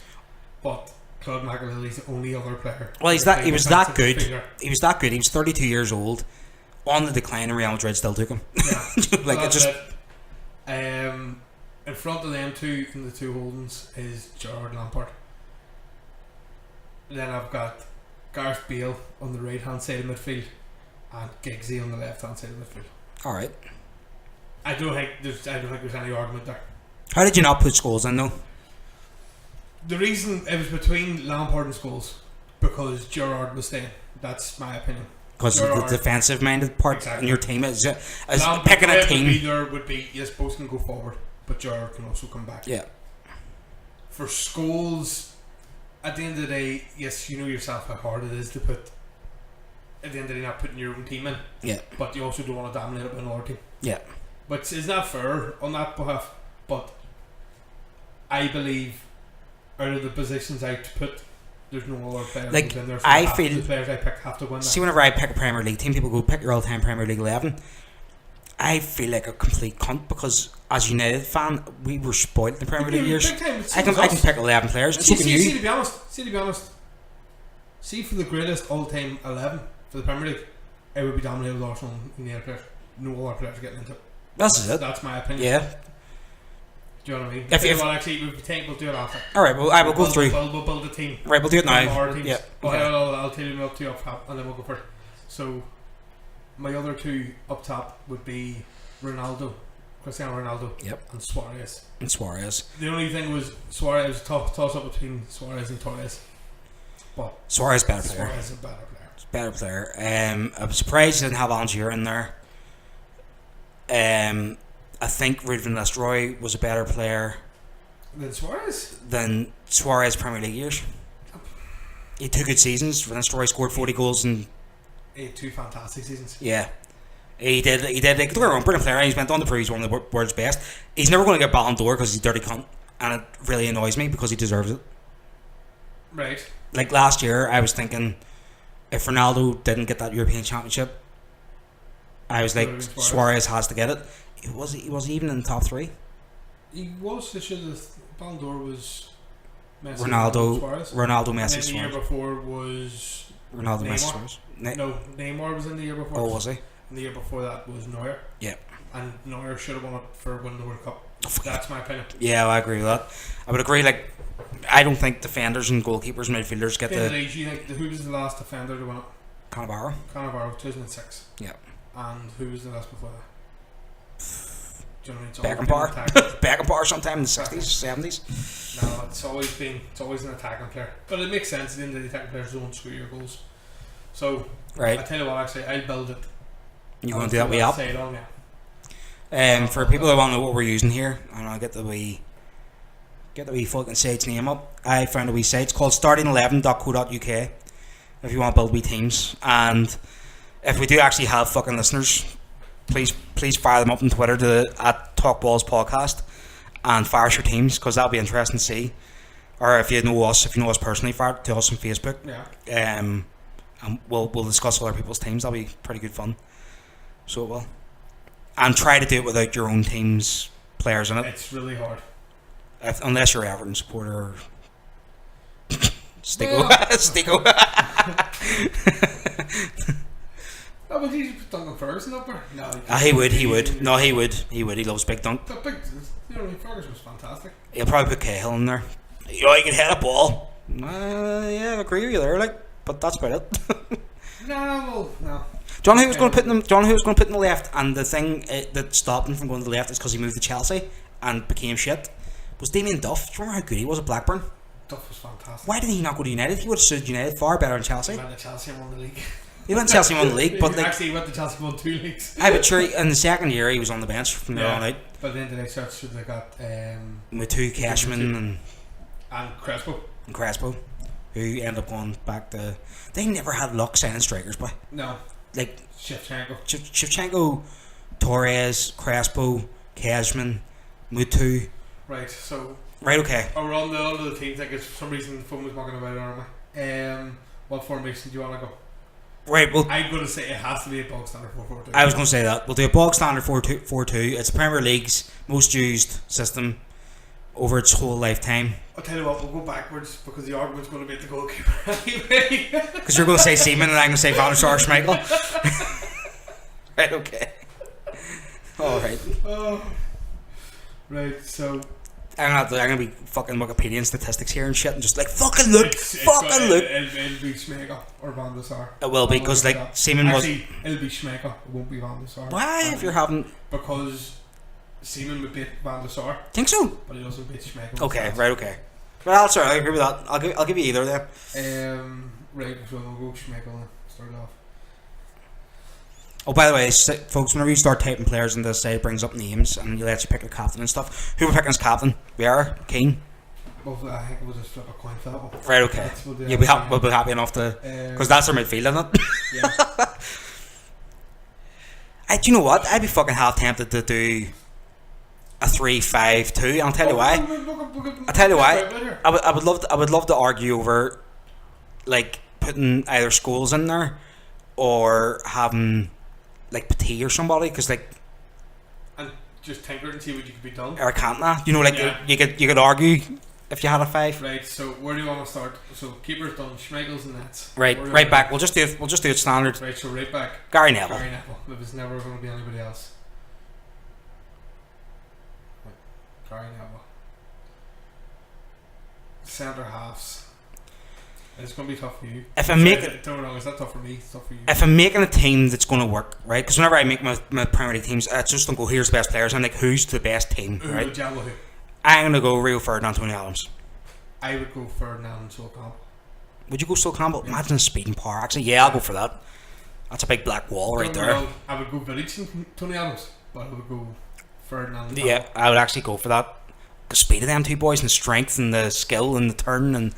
B: but Claude Makelele's the only other player.
A: Well, he was that good. He was that good. He was 32 years old, on the decline, and Real Madrid still took him.
B: Yeah,
A: like it just.
B: In front of them two in the two holdings is Gerrard Lampard. Then I've got Gareth Bale on the right hand side of midfield and Giggsy on the left hand side of midfield.
A: All right.
B: I don't think there's any argument there.
A: How did you not put Scholes in though?
B: The reason it was between Lampard and Scholes because Gerrard was staying. That's my opinion.
A: Because the defensive minded part in your team is
B: picking a team. Would be yes, both can go forward, but Gerrard can also come back.
A: Yeah.
B: For Scholes, at the end of the day, yes, you know yourself how hard it is to put. At the end of the day, not putting your own team in.
A: Yeah.
B: But you also don't want to dominate it with another team.
A: Yeah.
B: But it's not fair on that behalf. But I believe out of the positions I put, there's no other players
A: like
B: in there. So
A: I feel
B: the players I pick have to win.
A: See, whenever I pick a Premier League team, people go pick your all-time Premier League 11. I feel like a complete cunt because as a United fan, we were spoiled in the Premier League years. I can pick 11 players.
B: See, to be honest, see for the greatest all-time 11 for the Premier League, it would be dominated with Arsenal and United players. No other players getting into it. That's my opinion.
A: Yeah.
B: Do you know what I mean? We'll do it after.
A: Alright, well, I will go through.
B: We'll build a team.
A: Right, we'll do it now.
B: Yeah. Okay. I'll tell you up to up top and then we'll go for it. So, my other two up top would be Cristiano Ronaldo and Suarez. The only thing was Suarez toss up between Suarez and Torres. But
A: Suarez is better player.
B: Suarez is a better player.
A: It's a better player. I'm surprised he didn't have Angier in there. I think Ruud van Nistelrooy was a better player
B: than
A: Suarez Premier League years. He had 2 good seasons. Van Nistelrooy scored 40 goals and
B: he had 2 fantastic seasons.
A: Yeah, he did. Like, don't get me wrong, brilliant player. He's went on to prove he's one of the world's best. He's never going to get Ballon d'Or because he's a dirty cunt, and it really annoys me because he deserves it.
B: Right.
A: Like last year, I was thinking if Ronaldo didn't get that European Championship, I was like Suarez has to get it. He was even in the top 3.
B: He was. They should have. Ballon d'Or was Messi,
A: Ronaldo, Messi,
B: and then
A: Suarez.
B: The year before was
A: Ronaldo,
B: Neymar.
A: Messi, Suarez.
B: No, Neymar was in the year before.
A: Oh, was he?
B: And the year before that was Neuer.
A: Yeah.
B: And Neuer should have won it for winning the World Cup. That's my opinion.
A: Yeah, well, I agree with that. I would agree. Like, I don't think defenders and goalkeepers, midfielders get the.
B: Who was the last defender to win it?
A: Cannavaro,
B: 2006.
A: Yeah.
B: And who was the last before that? Do you know what I mean?
A: Beckenbauer sometime in the 60s, 70s.
B: No, it's always an attacking player. But it makes sense at the end of the attacking players don't screw your goals. So,
A: right.
B: I tell you what, actually, I'll build it.
A: You want to do that way up? For people that want to know what we're using here, and I'll get the wee fucking site's name up. I found a wee site. It's called starting11.co.uk. If you want to build wee teams, and if we do actually have fucking listeners, please fire them up on Twitter to @TalkBalls Podcast and fire us your teams because that'll be interesting to see. Or if you know us personally, fire it to us on Facebook.
B: Yeah.
A: And we'll discuss other people's teams. That'll be pretty good fun. So it will. And try to do it without your own team's players in it.
B: It's really hard.
A: Unless you're Everton supporter or Stico. Stico.
B: Oh, but he's Duncan Ferguson up there. No,
A: he would. No, he would. He loves Big Dunk.
B: But Ferguson was fantastic.
A: He'll probably put Cahill in there. He can hit a ball. Yeah, I agree with you there. But that's about it.
B: No.
A: John, who was going to put in the left, and the thing that stopped him from going to the left is because he moved to Chelsea and became shit. Was Damien Duff? Do you remember how good he was at Blackburn?
B: Duff was fantastic.
A: Why did he not go to United? He would have suited United far better than Chelsea.
B: He went to Chelsea and won the league.
A: He went to Chelsea and won the league, but
B: actually he went to Chelsea and won 2 leagues.
A: I would sure in the second year he was on the bench from there on out.
B: But then they searched they got
A: Mutu, Cashman
B: and
A: Crespo, who ended up going back to. They never had luck signing strikers, boy.
B: No.
A: Like
B: Shevchenko,
A: Torres, Crespo, Cashman, Mutu.
B: Right. So.
A: Right. Okay.
B: We're on the teams. I guess for some reason the phone was talking about it, aren't we? What formation do you want to go?
A: Right, well,
B: I'm going to say it has to be a bog standard 4-4-2.
A: I was going to say that. We'll do a bog standard 4-2. It's the Premier League's most used system. over its whole lifetime.
B: I'll tell you what, we'll go backwards because the argument's going to be at the goalkeeper anyway.
A: Because you're going to say Seaman and I'm going to say Van der Sar Schmeichel. Right, okay. Alright.
B: Oh. Right, so...
A: I'm gonna be fucking Wikipedia statistics here and shit and just like, fucking look! Fucking look!
B: It'll be Schmeichel or Van der Sar.
A: It will be, because like, Seaman was...
B: Actually, it'll be Schmeichel, it won't be Van der Sar.
A: Why, if you're having...
B: Because Seaman would beat Van der Sar.
A: Think so?
B: But he doesn't beat Schmeichel.
A: Okay, right, okay. Well, sorry, I agree with that. I'll give you either there.
B: Right, so we'll go Schmeichel and start off.
A: Oh, by the way, folks, whenever you start typing players in this site, it brings up names and you let you pick your captain and stuff. Who we're picking as captain? Vieira? Keane?
B: Well, I think we'll just flip a coin for that one.
A: Right, okay. We'll be happy enough to... Because that's our midfield, isn't it?
B: Yeah.
A: Do you know what? I'd be fucking half tempted to do a 3-5-2, and I'll tell you why. I'll tell you why. I would love to argue over, like, putting either Scholes in there or having... like Petit or somebody, because like,
B: and just tinker and see what you could be done.
A: Or Cantona, you know, like you could argue if you had a 5.
B: Right. So where do you want to start? So keeper's done. Schmeichel's and nets.
A: Right back. We'll just do it standard.
B: Right. So right back.
A: Gary Neville.
B: If it's never going to be anybody else. Right. Gary Neville. Centre halves. It's going to be tough for you.
A: If I'm making,
B: don't know, it's not tough for me. It's tough for you.
A: If I'm making a team that's going to work, right? Because whenever I make my primary teams, I just don't go, here's the best players. I'm like, who's the best team, right? I'm going to go Rio Ferdinand, Tony Adams.
B: I would go Ferdinand and Sol Campbell.
A: Would you go Sol Campbell? Yeah. Imagine speed and power. Actually, yeah, I'll go for that. That's a big black wall right there.
B: I would go Village and Tony Adams, but I would go Ferdinand.
A: Yeah, I would actually go for that. The speed of them two boys and the strength and the skill and the turn and...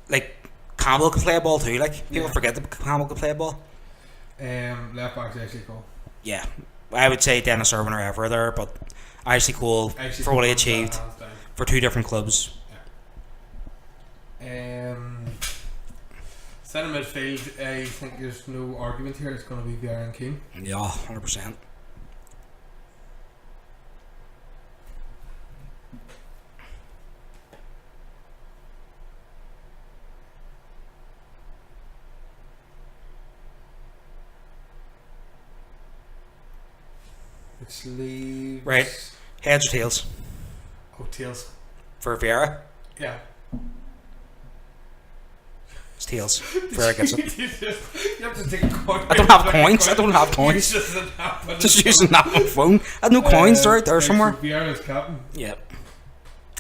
A: like, Campbell could play a ball too. Like, people forget that Campbell could play a ball.
B: Left back's actually cool.
A: Yeah, I would say Dennis Irwin or ever there, but actually cool for what he achieved for 2 different clubs.
B: Yeah. Centre midfield, I think there's no argument here. It's going to be Vieira and Keane.
A: Yeah, 100%.
B: Which leaves...
A: Right. Heads or tails?
B: Oh, tails.
A: For Vieira?
B: Yeah.
A: It's tails. Vieira gets it.
B: You have to take a coin.
A: I don't have coins. I don't have coins. Just using that on phone. I had no coins right there somewhere.
B: So Vieira's captain.
A: Yeah.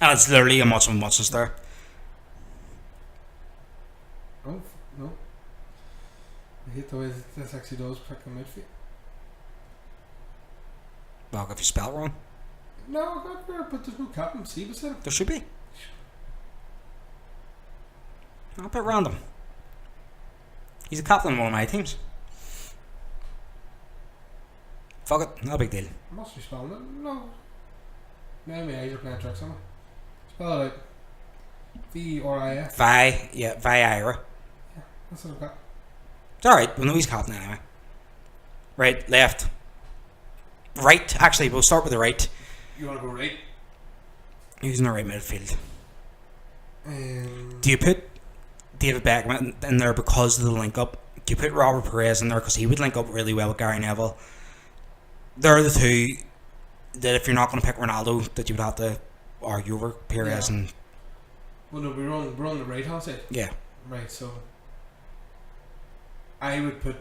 A: And it's literally a much there.
B: Oh, no. I hate the way this actually does pick a midfield.
A: Well, if you spell it wrong.
B: No, I got there, but there's no captain. See, beside him.
A: There should be. A bit random. He's a captain of one of my teams. Fuck it, no big deal.
B: I must be spelling it. No. Now my eyes are playing tricks on me. Spell it out. V-E-R-I-F.
A: Vieira.
B: Yeah, that's what I've got.
A: It's alright, we'll know he's captain anyway. Right, left. Right, actually, we'll start with the right.
B: You want to go right?
A: Who's in the right midfield? Do you put David Beckham in there because of the link up? Do you put Robert Perez in there because he would link up really well with Gary Neville? They're the two that if you're not going to pick Ronaldo, that you would have to argue over Perez and...
B: Well, no, we're on the right hand side.
A: Yeah.
B: Right, so I would put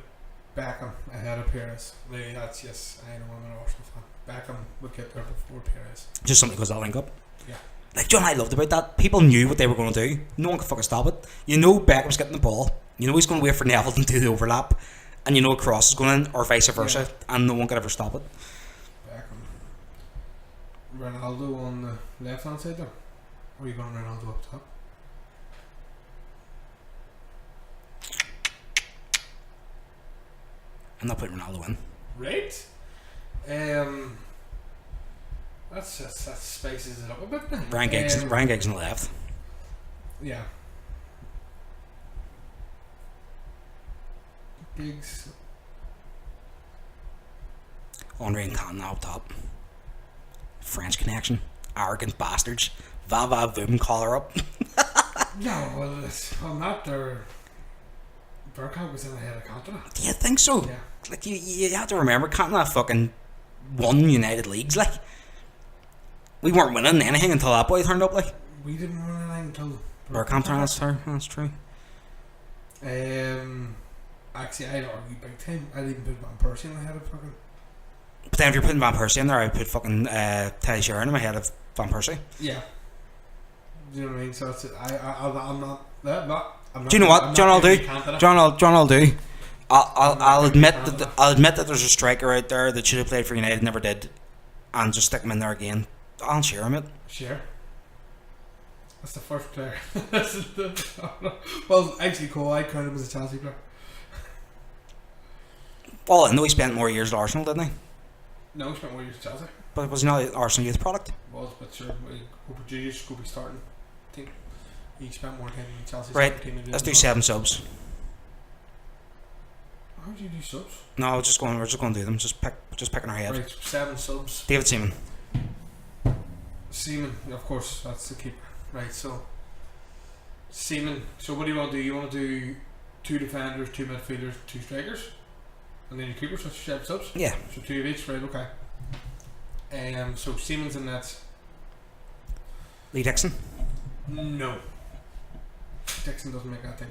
B: Beckham ahead of Perez. Maybe that's, yes, I know I'm an Arsenal fan. Beckham would get there before Perez.
A: Just something because that link up.
B: Yeah.
A: Like, John, I loved about that. People knew what they were going to do. No one could fucking stop it. You know Beckham's getting the ball. You know he's going to wait for Neville to do the overlap. And you know a cross is going in, or vice versa. Yeah. And no one could ever stop it.
B: Beckham. Ronaldo on the left hand side there? Or are you going Ronaldo up top?
A: I'm not putting Ronaldo in.
B: Right. That spices it up a bit.
A: Ryan Giggs on the left.
B: Yeah. Giggs.
A: Andre and Cantona up top. French connection. arrogant bastards. Va va boom, collar up.
B: No, well, on that, Bergkamp was in ahead of Cantona.
A: Do you think so?
B: Yeah.
A: Like you have to remember, Cantona fucking won United leagues. Like we weren't winning anything until that boy turned up. Like
B: We didn't win anything until
A: Bergkamp turned. That's true.
B: Actually, I'd argue big time. I'd even put Van Persie in ahead of fucking.
A: But then if you're putting Van Persie in there, I'd put fucking Teddy Sheringham ahead of Van Persie.
B: Yeah. Do you know what I mean? So that's it. I'm not that, but I'm not.
A: Do you know what? John, I'll do.
B: Cantona.
A: John, I'll do. I'll admit that there's a striker out there that should have played for United, never did, and just stick him in there again. I'll share him it.
B: Sure. That's the first player. Well, actually, Cole, I count him as a Chelsea player.
A: Well, I know he spent more years at Arsenal, didn't he?
B: No, he spent more years at Chelsea.
A: But was he not an Arsenal youth product?
B: Was, but sure, Cooper Junior could be starting. I think he spent more time in Chelsea.
A: Right, let's do 7 subs.
B: How do you do subs?
A: No, we're just going to do them. Just picking our head.
B: Right, 7 subs.
A: David Seaman.
B: Seaman, of course, that's the keeper. Right, so Seaman. So what do you want to do? You want to do 2 defenders, 2 midfielders, 2 strikers, and then your keeper. So 7 subs.
A: Yeah.
B: So 2 of each. Right. Okay. So Seaman's in that.
A: Lee Dixon.
B: No. Dixon doesn't make that thing.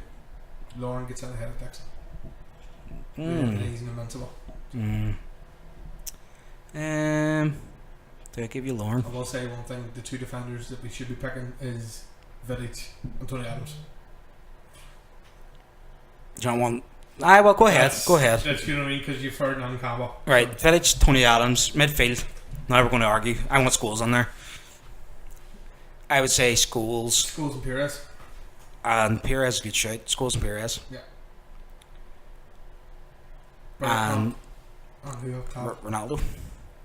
B: Lauren gets out ahead of Dixon. He's invincible.
A: Do I give you Lauren?
B: I will say one thing: the 2 defenders that we should be picking is Vidic and Tony Adams.
A: John one. Aye, well, go ahead. Go ahead.
B: That's, you know what I mean, because you've heard Nan Campbell.
A: Right, Vidic, Tony Adams, midfield. Now we're going to argue. I want Scholes on there. I would say Scholes
B: and Perez.
A: and Perez is a good shout. Scholes and Perez.
B: Yeah.
A: And
B: who up top?
A: Ronaldo.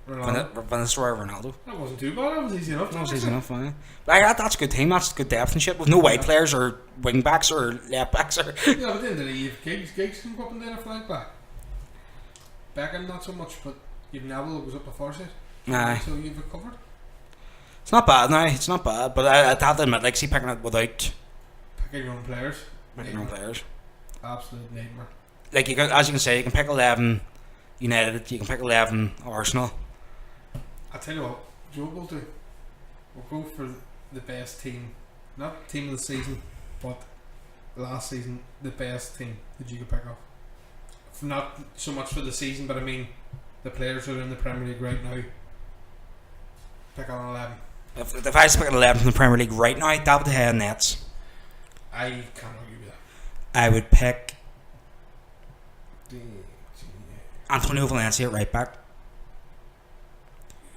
B: Ronaldo.
A: Vinicius Ronaldo.
B: That wasn't too bad. That was easy enough.
A: That was easy enough, man. That's a good team. That's good depth and shit. With no wide players or wing backs or left backs or.
B: Yeah, but then you've Giggs can go up and down a flank back. Beckham not so much, but you've Neville was up before it.
A: Aye.
B: So you've recovered.
A: It's not bad now. It's not bad, but I'd have to admit, like, see picking it without
B: picking your own players.
A: picking your own players.
B: Absolute nightmare.
A: Like as you can say, you can pick 11 United. You can pick 11 Arsenal.
B: I tell you what, Joe will do. We'll go for the best team, not team of the season, but last season the best team that you could pick up. Not so much for the season, but I mean the players that are in the Premier League right now. Pick on 11.
A: If I was picking 11 from the Premier League right now, David De Gea Nets.
B: I can't argue with that.
A: I would pick Antonio Valencia at right back.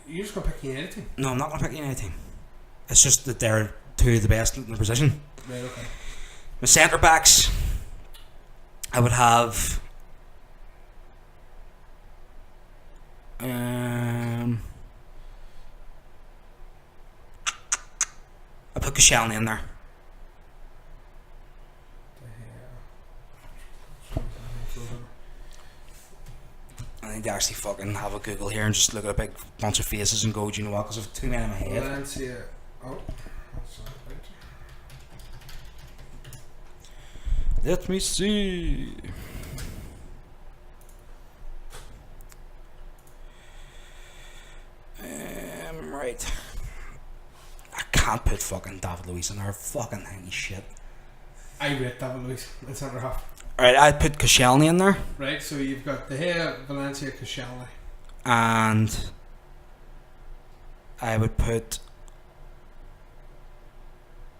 B: You're just going to pick any team?
A: No, I'm not going to pick any team. It's just that they're 2 of the best in the position.
B: Right, okay.
A: My centre backs, I would have. I put Koscielny in there. I need to actually fucking have a Google here and just look at a big bunch of faces and go, do you know what? Because I've too many in my head.
B: Valencia. Oh, that's not right.
A: Let me see. Right. I can't put fucking David Luiz in there. Fucking hangy shit.
B: I rate David Luiz in centre half.
A: Alright, I'd put Koscielny in there.
B: Right, so you've got De Gea, Valencia, Koscielny.
A: And I would put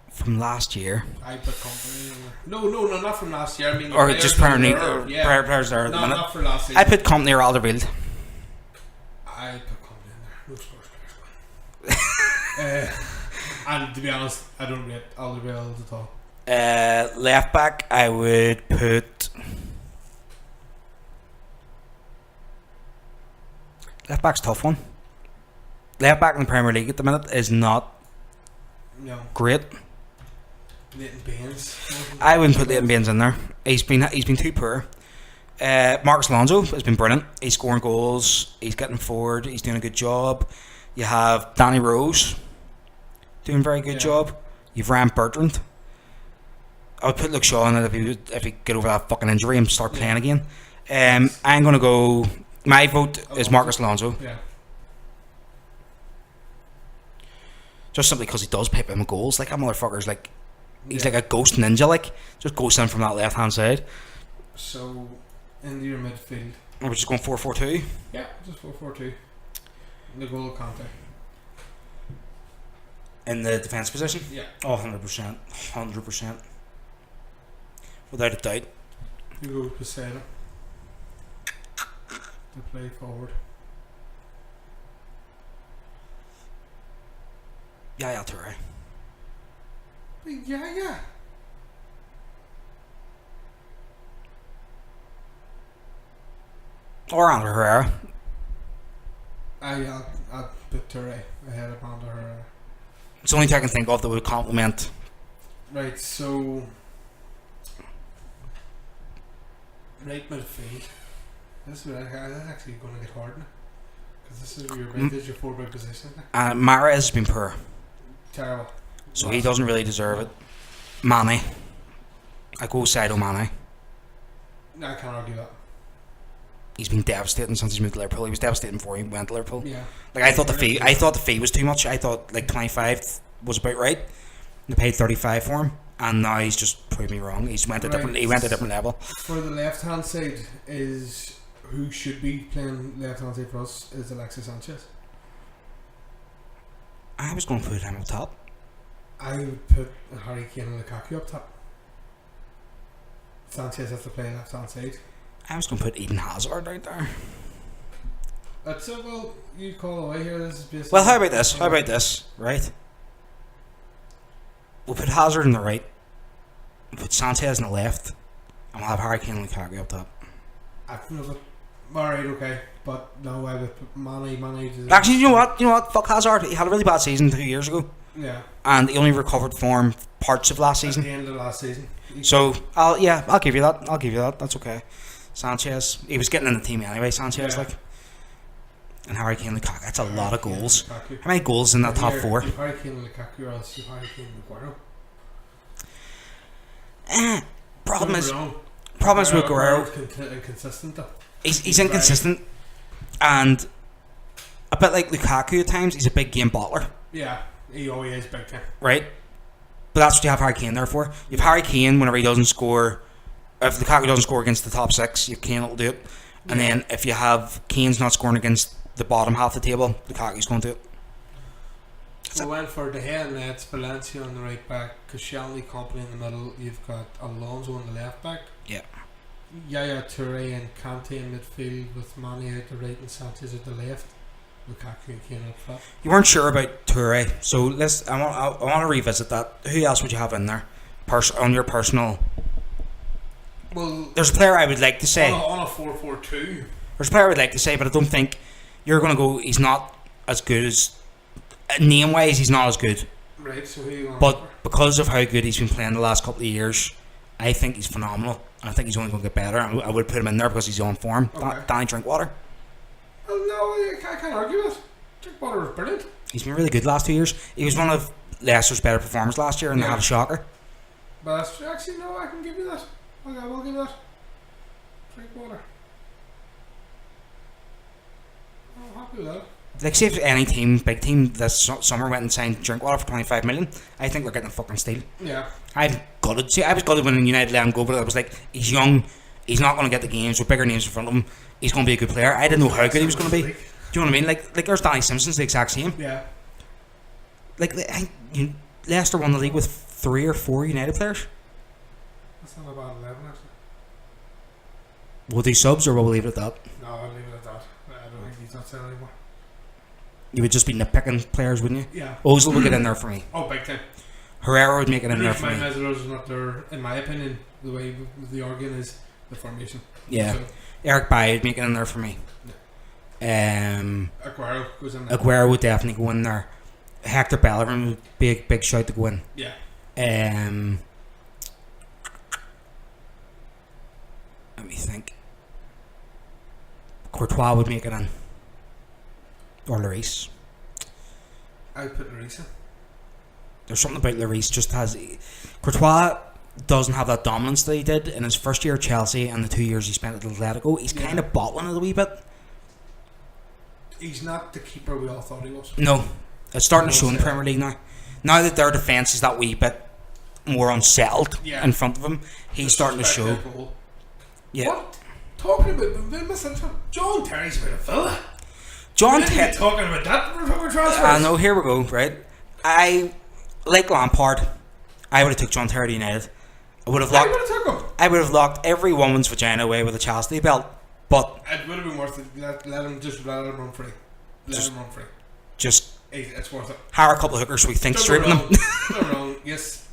A: from last year.
B: I put Company in there. No, not from last year. I mean,
A: Or just players there at the
B: no,
A: minute.
B: not for last season.
A: I put Company or Alderweireld.
B: I put Company in there. No Spurs players. And to be honest, I don't rate Alderweireld at all.
A: Left back, I would put. Left back's a tough one. Left back in the Premier League at the minute is not great.
B: Leighton Baines.
A: I wouldn't put Leighton Baines in there. He's been too poor. Marcus Alonso has been brilliant. He's scoring goals. He's getting forward. He's doing a good job. You have Danny Rose, doing a very good job. You've Ryan Bertrand. I would put Luke Shaw in it if he get over that fucking injury and start playing again. I'm going to go... My vote is Marcus Alonso.
B: Yeah.
A: Just simply because he does pick him goals. Like, that motherfucker's like... He's like a ghost ninja, like. Just ghosts in from that left-hand side.
B: So, into your midfield.
A: We're just going 4-4-2?
B: Yeah, just 4-4-2. The goal Conte.
A: In the defence position?
B: Yeah.
A: Oh, 100%. 100%. Without a doubt.
B: You go Peseta to play forward.
A: Yeah, Toure.
B: Yeah.
A: Or Ander Herrera.
B: I'll put Toure ahead of Ander Herrera.
A: It's the only thing I can think of that would complement.
B: Right, so... Right midfield. This is actually going to get hard now. Because this is your forward position.
A: Mahrez has been poor.
B: Terrible.
A: So he doesn't really deserve it. Mane. I go Sadio Mane.
B: No, I can't argue that.
A: He's been devastating since he's moved to Liverpool. He was devastating before he went to Liverpool.
B: Yeah.
A: Like, I thought the fee was too much. I thought like 25 was about right. They paid 35 for him, and now he's just proved me wrong. He went to a different level.
B: For the left hand side is who should be playing left hand side for us is Alexis Sanchez.
A: I was going to put him up top.
B: I would put Harry Kane and Lukaku up top. Sanchez has to play left hand side.
A: I was going to put Eden Hazard out there.
B: That's it. Well, you call away here. This is basically.
A: Well, how about this? Right. We'll put Hazard on the right. We'll put Sanchez on the left, and we'll have Harry Kane and Lukaku up top.
B: Alright, okay, but no, I would put Mane.
A: Actually, you know what? Fuck Hazard. He had a really bad season 2 years ago.
B: Yeah.
A: And he only recovered form parts of last season.
B: At the end of last season.
A: So I'll give you that. That's okay. Sanchez, he was getting in the team anyway. Sanchez, like, and Harry Kane, Lukaku. That's a lot of goals. How many goals in that top four?
B: Harry Kane, Lukaku, or else Harry Kane, Aguero.
A: Problem is with Aguero.
B: Inconsistent though.
A: He's inconsistent, and a bit like Lukaku at times. He's a big game bottler.
B: Yeah, he always is big time.
A: Right, but that's what you have Harry Kane there for. You have Harry Kane whenever he doesn't score. If Lukaku doesn't score against the top six, you Kane will do it. And then if you have Kane's not scoring against the bottom half of the table, Lukaku's going to do it.
B: So we went for De Gea and Nets, Valencia on the right back, Koscielny, Kompany in the middle. You've got Alonso on the left back. Yeah. Yaya Toure and Kante in midfield with Mane out the right and Sanchez at the left. Lukaku and Kane up front.
A: You weren't sure about Toure, so I want to revisit that. Who else would you have in there? On your personal.
B: Well,
A: there's a player I would like to say
B: on a 4-4-2.
A: There's a player I would like to say, but I don't think you're going to go. He's not as good as name wise. He's not as good.
B: Right. So who you want?
A: But because of how good he's been playing the last couple of years, I think he's phenomenal. I think he's only going to get better. I would put him in there because he's on form.
B: Okay.
A: Danny Drinkwater.
B: Oh no, I can't argue with. Drinkwater was brilliant.
A: He's been really good the last 2 years. He was one of Leicester's better performers last year, and they had a shocker.
B: But that's, actually, no, I can give you that. Okay, I will give that. Drinkwater. I'm happy with that.
A: Like, say if any team, big team this summer went and signed Drinkwater for 25 million, I think they're getting a fucking steal.
B: Yeah.
A: I'm gutted. See, I was gutted when United let him go, but I was like, he's young, he's not going to get the games with bigger names in front of him. He's going to be a good player. I didn't know how good he was going to be. Do you know what I mean? Like there's Danny Simpson's the exact same.
B: Yeah.
A: Like, Leicester won the league with 3 or 4 United players.
B: That's not about 11, actually.
A: Will do subs or will we leave it at that?
B: No, I'll leave it at that. I don't think he's not selling anymore.
A: You would just be nitpicking players, wouldn't you?
B: Yeah.
A: Ozil would get in there for me.
B: Oh, big time.
A: Herrera would make it in there for me.
B: Mesut is not there, in my opinion. The way the organ is the formation.
A: Yeah.
B: So,
A: Eric Bailly would make it in there for me.
B: Yeah. Aguero goes in there.
A: Aguero would definitely go in there. Hector Bellerin would be a big shout to go in.
B: Yeah.
A: Let me think. Courtois would make it in. Or Lloris.
B: I'd put Lloris in.
A: there's something about Lloris just has. Courtois doesn't have that dominance that he did in his first year at Chelsea and the 2 years he spent at Atletico. He's kind of bottling it a wee bit.
B: He's not the keeper we all thought he was.
A: No, it's starting to show in the Premier League now. Now that their defence is that wee bit more unsettled in front of him, he's starting to show. Yeah.
B: What? Talking about John Terry's about a fella.
A: John Terry
B: talking about that. We're talking transfers.
A: I know. Here we go. Right. I like Lampard. I would have took John Terry to United. I would have locked every woman's vagina away with a chastity belt. But
B: it would have been worth it. Let him run free. Let him run free. It's worth it.
A: Hire a couple of hookers so we think straight in them.
B: Don't wrong. Yes.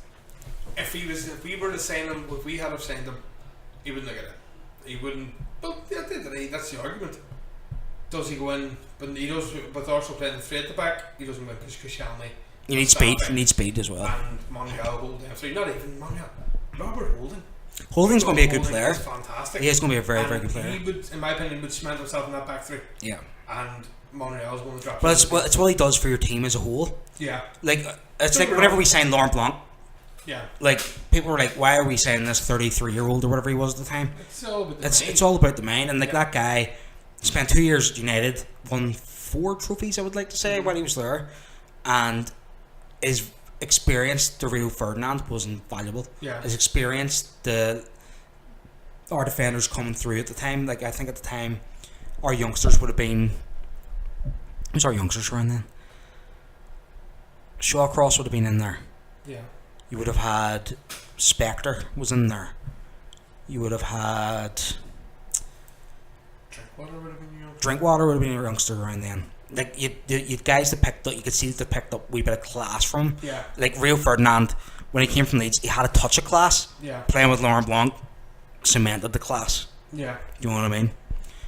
B: If we were to sign him, if we had have signed him, he wouldn't look at it. He wouldn't. But at the end of the day, that's the argument. Does he go in? But he does. With Arsenal playing three at the back, he doesn't win because Koscielny.
A: You need speed. You need speed as well.
B: And Monreal Holding. So not even Monreal. Robert Holding.
A: Holding's going to be a good player.
B: He's fantastic.
A: He is going to be a very, very good player.
B: He would, in my opinion, would cement himself in that back three.
A: Yeah.
B: And Monreal's going to drop.
A: But it's what he does for your team as a whole.
B: Yeah.
A: Like it's like whenever we signed Laurent Blanc.
B: Yeah.
A: Like people were like, why are we signing this 33-year-old or whatever he was at the time? It's all about the mind, and like that guy spent 2 years at United, won 4 trophies, I would like to say, while he was there, and his experience to Rio Ferdinand was invaluable.
B: Yeah.
A: His experience, our defenders coming through at the time, like I think at the time, our youngsters would have been. Who's our youngsters around then? Shawcross would have been in there.
B: Yeah.
A: You would have had Spectre was in there. You would have had Drinkwater would have been a youngster around then. Like you guys that picked up, you could see that they picked up a wee bit of class from.
B: Yeah.
A: Like Rio Ferdinand, when he came from Leeds, he had a touch of class.
B: Yeah.
A: Playing with Laurent Blanc cemented the class.
B: Yeah.
A: Do you know what I mean?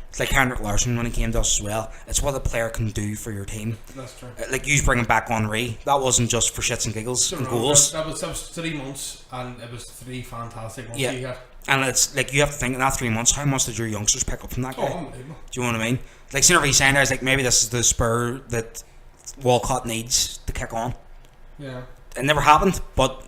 A: It's like Henrik Larsson when he came to us as well. It's what a player can do for your team.
B: That's true.
A: Like you bringing back Henry, that wasn't just for shits and giggles and goals.
B: That was 3 months, and it was 3 fantastic months.
A: Yeah.
B: He had.
A: And it's like you have to think in that 3 months, how much did your youngsters pick up from that guy?
B: Unbelievable.
A: Do you know what I mean? Like sooner he signed, I was like, maybe this is the spur that Walcott needs to kick on.
B: Yeah.
A: It never happened, but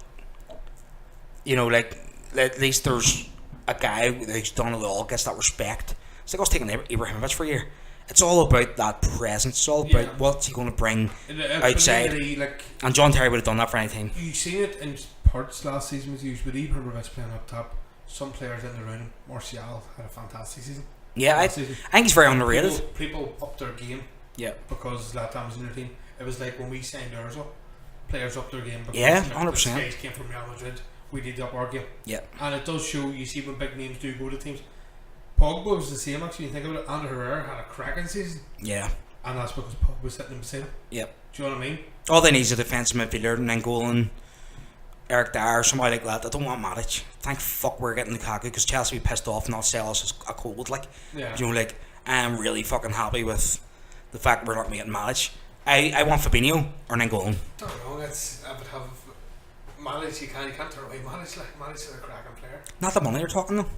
A: you know, like at least there's a guy who's done it all, gets that respect. It's like us taking Ibrahimovic for a year. It's all about that presence. It's all about what's he going to bring outside. And John Terry would have done that for any team.
B: You've seen it in parts last season with with Ibrahimovic playing up top. Some players in the room, Martial had a fantastic season.
A: Yeah, I think he's very underrated.
B: People upped their game.
A: Yeah.
B: Because Zlatan was in their team. It was like when we signed Ozil, players upped their game.
A: Yeah, 100%.
B: Guys came from Real Madrid. We did up our game.
A: Yeah.
B: And it does show. You see when big names do go to teams. Pogba was the same actually. You think about it. Ander Herrera had a cracking season.
A: Yeah.
B: And that's because Pogba was sitting beside him.
A: Yep.
B: Do you know what I mean?
A: All they need is a defensive midfielder and then Golan, Eric Dyer, somebody like that. I don't want Matic. Thank fuck we're getting Lukaku because Chelsea will be pissed off and not sell us a cold. Like,
B: yeah.
A: You know, like I'm really fucking happy with the fact we're not getting Matic. I want Fabinho or Nangolan.
B: Don't know. I would have Matic. You can't turn away Matic. Like Matic is a cracking player.
A: Not the money they're talking though.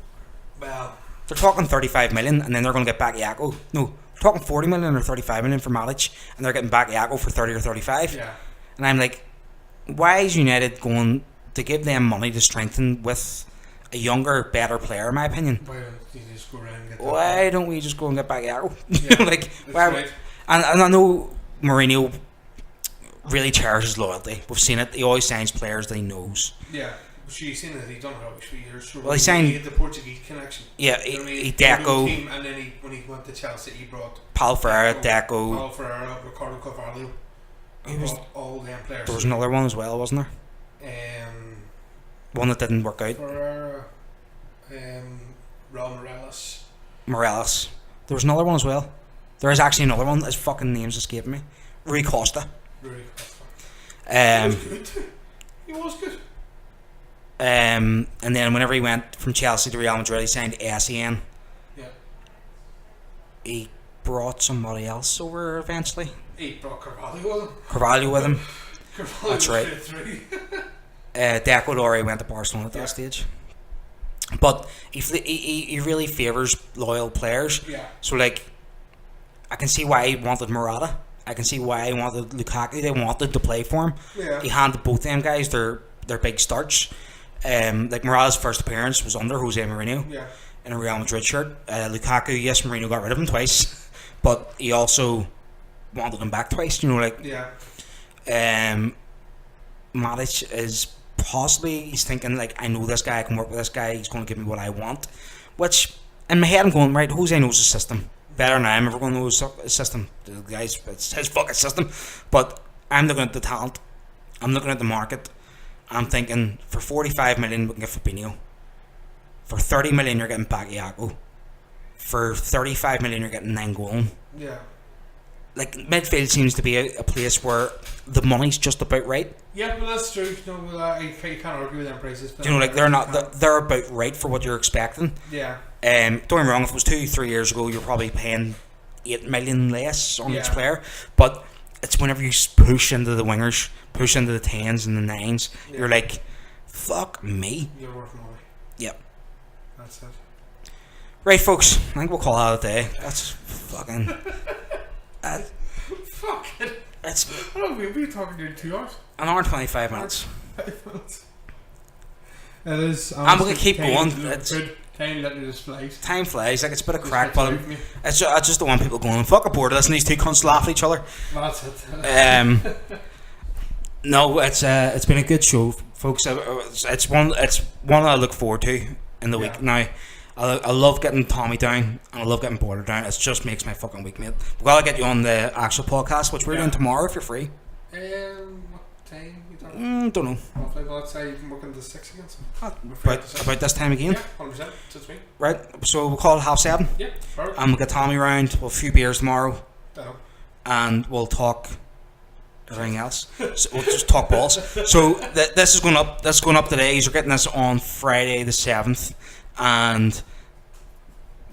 B: Well,
A: they're talking 35 million and then they're going to get back Iago. No, they're talking 40 million or 35 million for Matic and they're getting back Iago for 30 or 35.
B: Yeah.
A: And I'm like, why is United going to give them money to strengthen with a younger, better player? In my opinion,
B: why don't you just go around and get that
A: why don't we just go and get back Iago?
B: Yeah,
A: like,
B: why? Right.
A: And I know Mourinho really cherishes loyalty. We've seen it. He always signs players that he knows.
B: Yeah. So you've seen that he's done it always for years. So
A: well, he signed
B: the Portuguese connection.
A: Yeah, he Deco.
B: And then when he went to Chelsea, he brought
A: Paulo Ferreira, Deco,
B: Ricardo Carvalho.
A: He was
B: all them players.
A: There was another one as well, wasn't
B: there?
A: One that didn't work out.
B: Ferreira, Raul
A: Morales. There was another one as well. There is actually another one. His fucking name's escaping me. Rui Costa.
B: He was good too. He was good.
A: And then whenever he went from Chelsea to Real Madrid, he signed SEN.
B: Yeah.
A: He brought somebody else over eventually.
B: He brought Carvalho with him.
A: That's right. Deco Lorry went to Barcelona at that stage. But he really favours loyal players.
B: Yeah.
A: So like, I can see why he wanted Morata I can see why he wanted Lukaku. They wanted to play for him.
B: Yeah.
A: He handed both them guys their big starts. Like Morales' first appearance was under Jose Mourinho in a Real Madrid shirt. Lukaku, yes, Mourinho got rid of him twice, but he also wanted him back twice. You know, like Matic is possibly, he's thinking like, I know this guy, I can work with this guy, he's going to give me what I want. Which in my head I'm going, right, Jose knows the system better than I'm ever going to know his system. The guys, it's his fucking system. But I'm looking at the talent, I'm looking at the market. I'm thinking for 45 million we can get Fabinho. For 30 million you're getting Bakayoko. For 35 million you're getting Nainggolan.
B: Yeah.
A: Like midfield seems to be a place where the money's just about right.
B: Yeah, well that's true. You know, you can't argue with them prices.
A: You know, like they're about right for what you're expecting.
B: Yeah.
A: Don't get me wrong. If it was 2-3 years ago, you're probably paying 8 million less on each player. But it's whenever you push into the wingers, push into the 10s and the 9s, you're like, fuck me.
B: You're worth money.
A: Yep.
B: That's it.
A: Right, folks. I think we'll call that a day. That's fucking.
B: Fuck it.
A: It's.
B: I don't know, we've been talking to you 2 hours.
A: An hour and 25 minutes.
B: 5 minutes. It is.
A: I'm going to keep going.
B: Time letting this flies.
A: Time flies. Like, it's a bit of crack, but I just don't want people going, fuck a board, listen, these two cunts laugh at each other.
B: Well, that's it.
A: No, it's been a good show, folks. It's one I look forward to in the week. Now, I love getting Tommy down and I love getting Border down. It just makes my fucking week, mate. We've got to get you on the actual podcast, which we're doing tomorrow if you're free.
B: What time you talking?
A: Don't know.
B: Roughly, well, I'd say you can work into 6 again.
A: About this time again.
B: Yeah, 100%. That's me.
A: Right, so we'll call it 7:30.
B: Yeah, perfect.
A: And we'll get Tommy round. We'll have a few beers tomorrow. And we'll talk everything else. So we'll just talk balls. So this is going up. This is going up today. You're getting this on Friday the 7th. And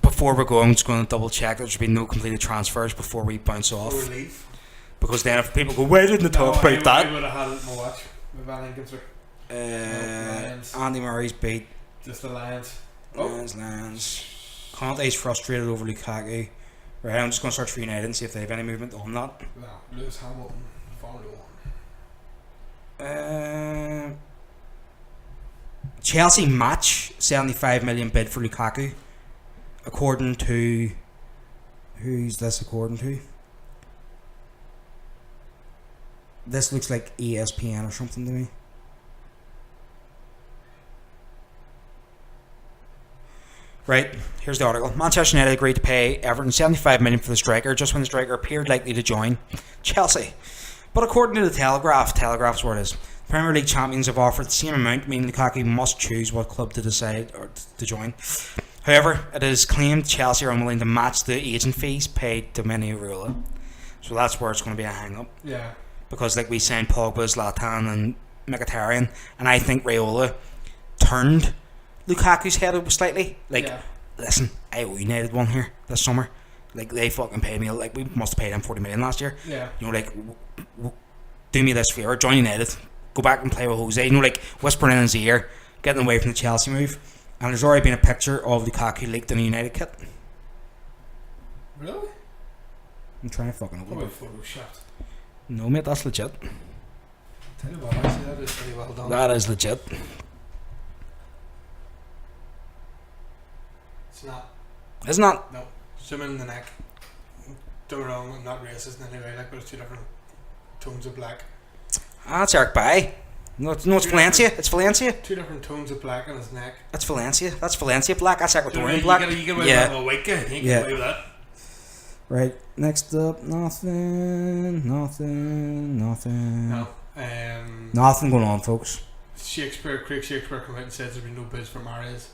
A: before we go, I'm just going to double check that there should be no completed transfers before we bounce off.
B: Leave.
A: Because then if people go, why didn't they talk about that?
B: I would have had it in my watch. With Van Lincoln,
A: Andy Murray's beat.
B: Just the Lions.
A: Lions. Conte's frustrated over Lukaku. Right, I'm just going to search for United and see if they have any movement on that.
B: No, Lewis Hamilton, Formula 1.
A: Chelsea match 75 million bid for Lukaku. According to... Who's this according to? This looks like ESPN or something to me. Right, here's the article. Manchester United agreed to pay Everton 75 million for the striker just when the striker appeared likely to join Chelsea. But according to the Telegraph's where it is, Premier League champions have offered the same amount, meaning Lukaku must choose what club to decide or to join. However, it is claimed Chelsea are unwilling to match the agent fees paid to Raiola. So that's where it's going to be a hang-up.
B: Yeah.
A: Because like we signed Pogba, Zlatan and Mkhitaryan, and I think Raiola turned Lukaku's head over slightly. Like, listen, I owe United one here this summer. Like, they fucking paid me, like, we must have paid him 40 million last year.
B: Yeah.
A: You know, like, do me this favour, join United, go back and play with Jose. You know, like, whispering in his ear, getting away from the Chelsea move. And there's already been a picture of Lukaku leaked in a United kit.
B: Really?
A: I'm trying to fucking open it.
B: Photoshopped.
A: No, mate, that's legit.
B: Tell you what, actually, that is pretty well done.
A: That is legit.
B: It's not.
A: It's not.
B: No. Zoom in the neck. Don't get me wrong, I'm not racist in any way, like, but it's 2 different tones of black.
A: That's Eric Bay. No, it's Valencia. It's Valencia.
B: 2 different tones of black on his neck.
A: That's Valencia. That's Valencia black. That's Ecuadorian black.
B: You get away with that a week. You can get away with that.
A: Right. Next up, nothing.
B: No.
A: Nothing going on, folks.
B: Craig Shakespeare come out and says there'll be no bids for Mahrez.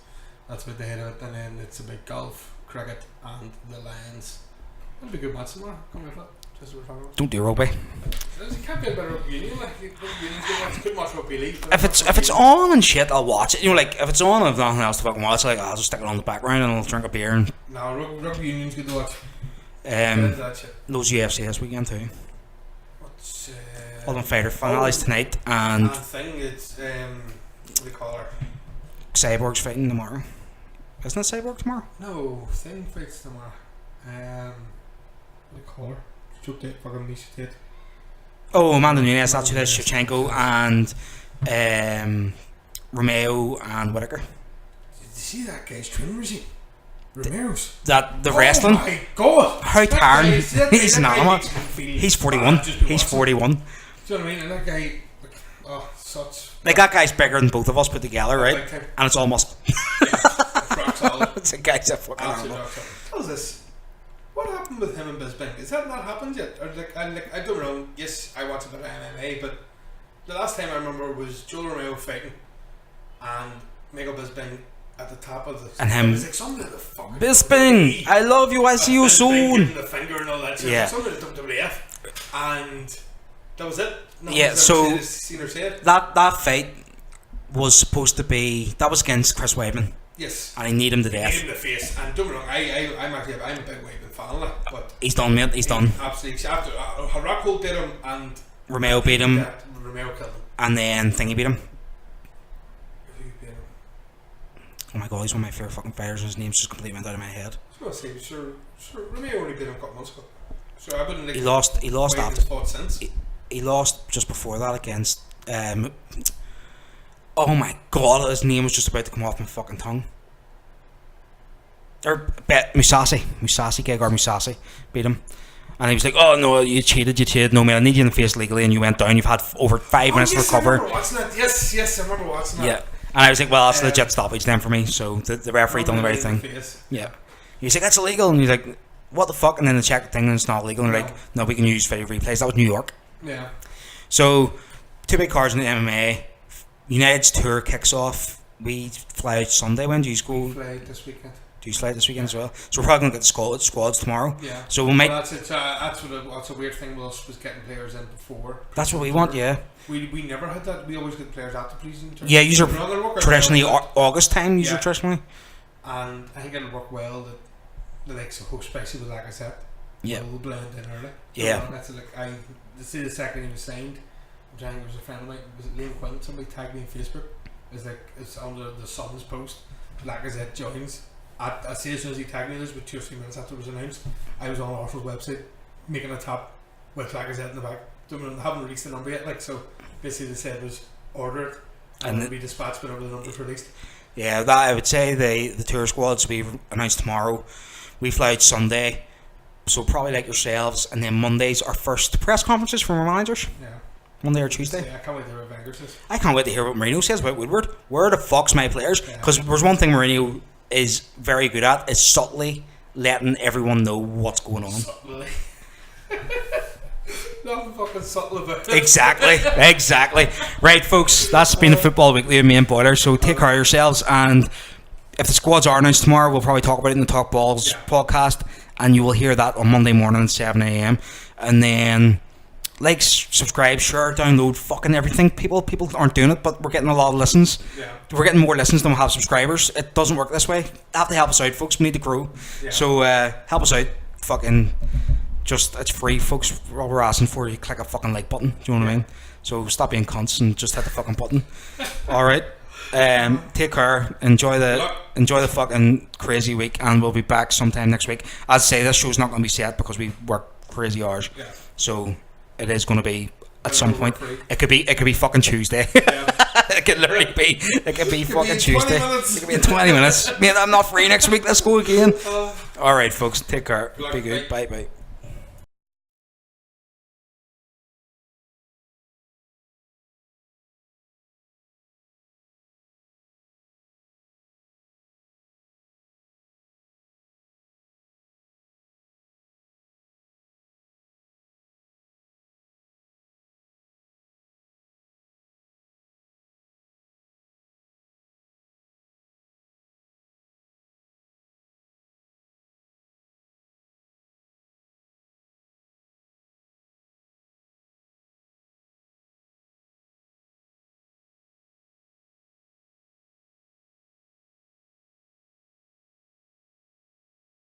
B: That's about the head of it. And then it's about golf, cricket, and the Lions. That'll be a good match tomorrow. Come with that. Just what we're talking about.
A: Don't do rugby.
B: You can't be a better rugby union. Like, rugby union's good watch rugby league.
A: If it's on and shit, I'll watch it. You know, like if it's on and I've nothing else to fucking watch, like I'll just stick it on the background and I'll drink a beer and.
B: No, rugby union's good to watch.
A: Loads of UFC this weekend too.
B: What's
A: Ultimate Fighter finales tonight and.
B: Thing it's what do you call her?
A: Cyborg's fighting tomorrow. Isn't it Cyborg tomorrow?
B: No, Thing fights tomorrow. What do you call her? Joke Tate, fucking Misha Tate.
A: Oh, Amanda Nunes, that's who it is. Shevchenko and Romeo and Whittaker.
B: Did you see that guy's training regime? Romero's.
A: The wrestling.
B: Oh my god!
A: How tiring. He's an
B: that guy
A: animal.
B: makes me feel
A: He's 41.
B: bad just to
A: He's
B: watch
A: 41.
B: him. Do you know what I mean? And that guy, like, oh, such.
A: Like, that guy's bigger than both of us put together, right?
B: Big time.
A: And it's all muscle.
B: It's rock solid.
A: It's a guy's a fucking
B: Absolute
A: animal.
B: rock solid. Tell us this. What happened with him and Bisbing? Is that not happened yet? Or I don't know. Yes, I watch a bit of MMA, but the last time I remember was Joel Romeo fighting and Michael Bisbing at the top of the.
A: And him.
B: It was like something of the fucking.
A: Bisping, I love you. I see you soon.
B: The finger and all that shit.
A: Yeah.
B: Something of the WWF, and that was it. Nothing
A: Yeah,
B: was
A: so-
B: ever seen or said.
A: That fight was supposed to be. That was against Chris Weidman.
B: Yes.
A: And I need him to
B: Hit
A: death.
B: him in the face, and don't get me wrong, I'm a big Weidman fan, like, but
A: He's done, mate. He's done.
B: absolutely. After Rockhold beat him, and
A: Romeo beat him,
B: yeah, Romeo killed him.
A: and then Thingy beat him.
B: Who beat him?
A: Oh my god, he's one of my favourite fucking fighters. His name's just completely went out of my head.
B: I was going to say, sure, Romeo only beat him a couple months ago. So I wouldn't like.
A: He lost
B: Weidman's
A: after.
B: fought since.
A: He lost just before that against. Oh my god, his name was just about to come off my fucking tongue. Or Musasi, Gegard Musasi beat him, and he was like, "Oh no, you cheated. No man, I need you in the face legally, and you went down. You've had over 5 minutes to recover."
B: I remember watching that. Yes, I remember watching that.
A: Yeah, and I was like, "Well, that's a legit stoppage then for me." So the referee done the right
B: Remember
A: thing.
B: in the face.
A: Yeah, he's like, "That's illegal," and he's like, "What the fuck?" And then they check the thing, and it's not legal. And they're like, "No, we can use video replays." That was New York.
B: Yeah.
A: So, two big cards in the MMA. United's tour kicks off. We fly out Sunday. When do you go?
B: Fly this weekend.
A: Do you fly this weekend as well? So we're probably going to get the squads tomorrow.
B: Yeah.
A: So we might.
B: Well, that's a weird thing with us, was getting players in before.
A: That's what we want, yeah.
B: We never had that. We always get players after pre-season.
A: Yeah, usually traditionally August time. Usually
B: Yeah.
A: traditionally.
B: And I think it'll work well that the likes of Host Spicy with Lacazette
A: Yeah.
B: will blend in early.
A: Yeah.
B: So that's like the second he was signed, which I think was a friend of mine. Was it Liam Quinn? Somebody tagged me on Facebook. It's under the Sun's post. Lacazette joins. I see as soon as he tagged me, this was 2 or 3 minutes after it was announced. I was on Arsenal's website making a tap with Lacazette in the back. Haven't released the number yet. Like, so basically they said it was ordered and it'll be dispatched whenever the number's released.
A: Yeah, that I would say the tour squads will be announced tomorrow. We fly out Sunday, so probably like yourselves, and then Monday's our first press conferences from our managers.
B: Yeah.
A: Monday or Tuesday.
B: Yeah, I can't wait to hear what Wenger says.
A: I can't wait to hear what Mourinho says about Woodward. Where the fuck's my players? Because there's one thing Mourinho is very good at, is subtly letting everyone know what's going on.
B: Subtly. Nothing fucking subtle about it.
A: Exactly. Right, folks, that's been the Football Weekly with me and Boiler, so take care of yourselves, and if the squads are announced tomorrow, we'll probably talk about it in the Talk Balls podcast, and you will hear that on Monday morning at 7 a.m. And then like, subscribe, share, download, fucking everything. People aren't doing it, but we're getting a lot of listens.
B: Yeah.
A: We're getting more listens than we have subscribers. It doesn't work this way. You have to help us out, folks. We need to grow.
B: Yeah.
A: So help us out. Fucking just, it's free, folks. All we're asking for, you click a fucking like button. Do you know what I mean? So stop being cunts and just hit the fucking button. All right. Take care. Enjoy the fucking crazy week, and we'll be back sometime next week. As I say, this show's not going to be set because we work crazy hours.
B: Yeah.
A: So it is going to be at some point. It could be fucking Tuesday.
B: Yeah.
A: It could literally be. It could be fucking Tuesday.
B: Minutes.
A: It could be in 20 minutes. Mate, I'm not free next week. Let's go again. All right, folks. Take care. Be good. Bye.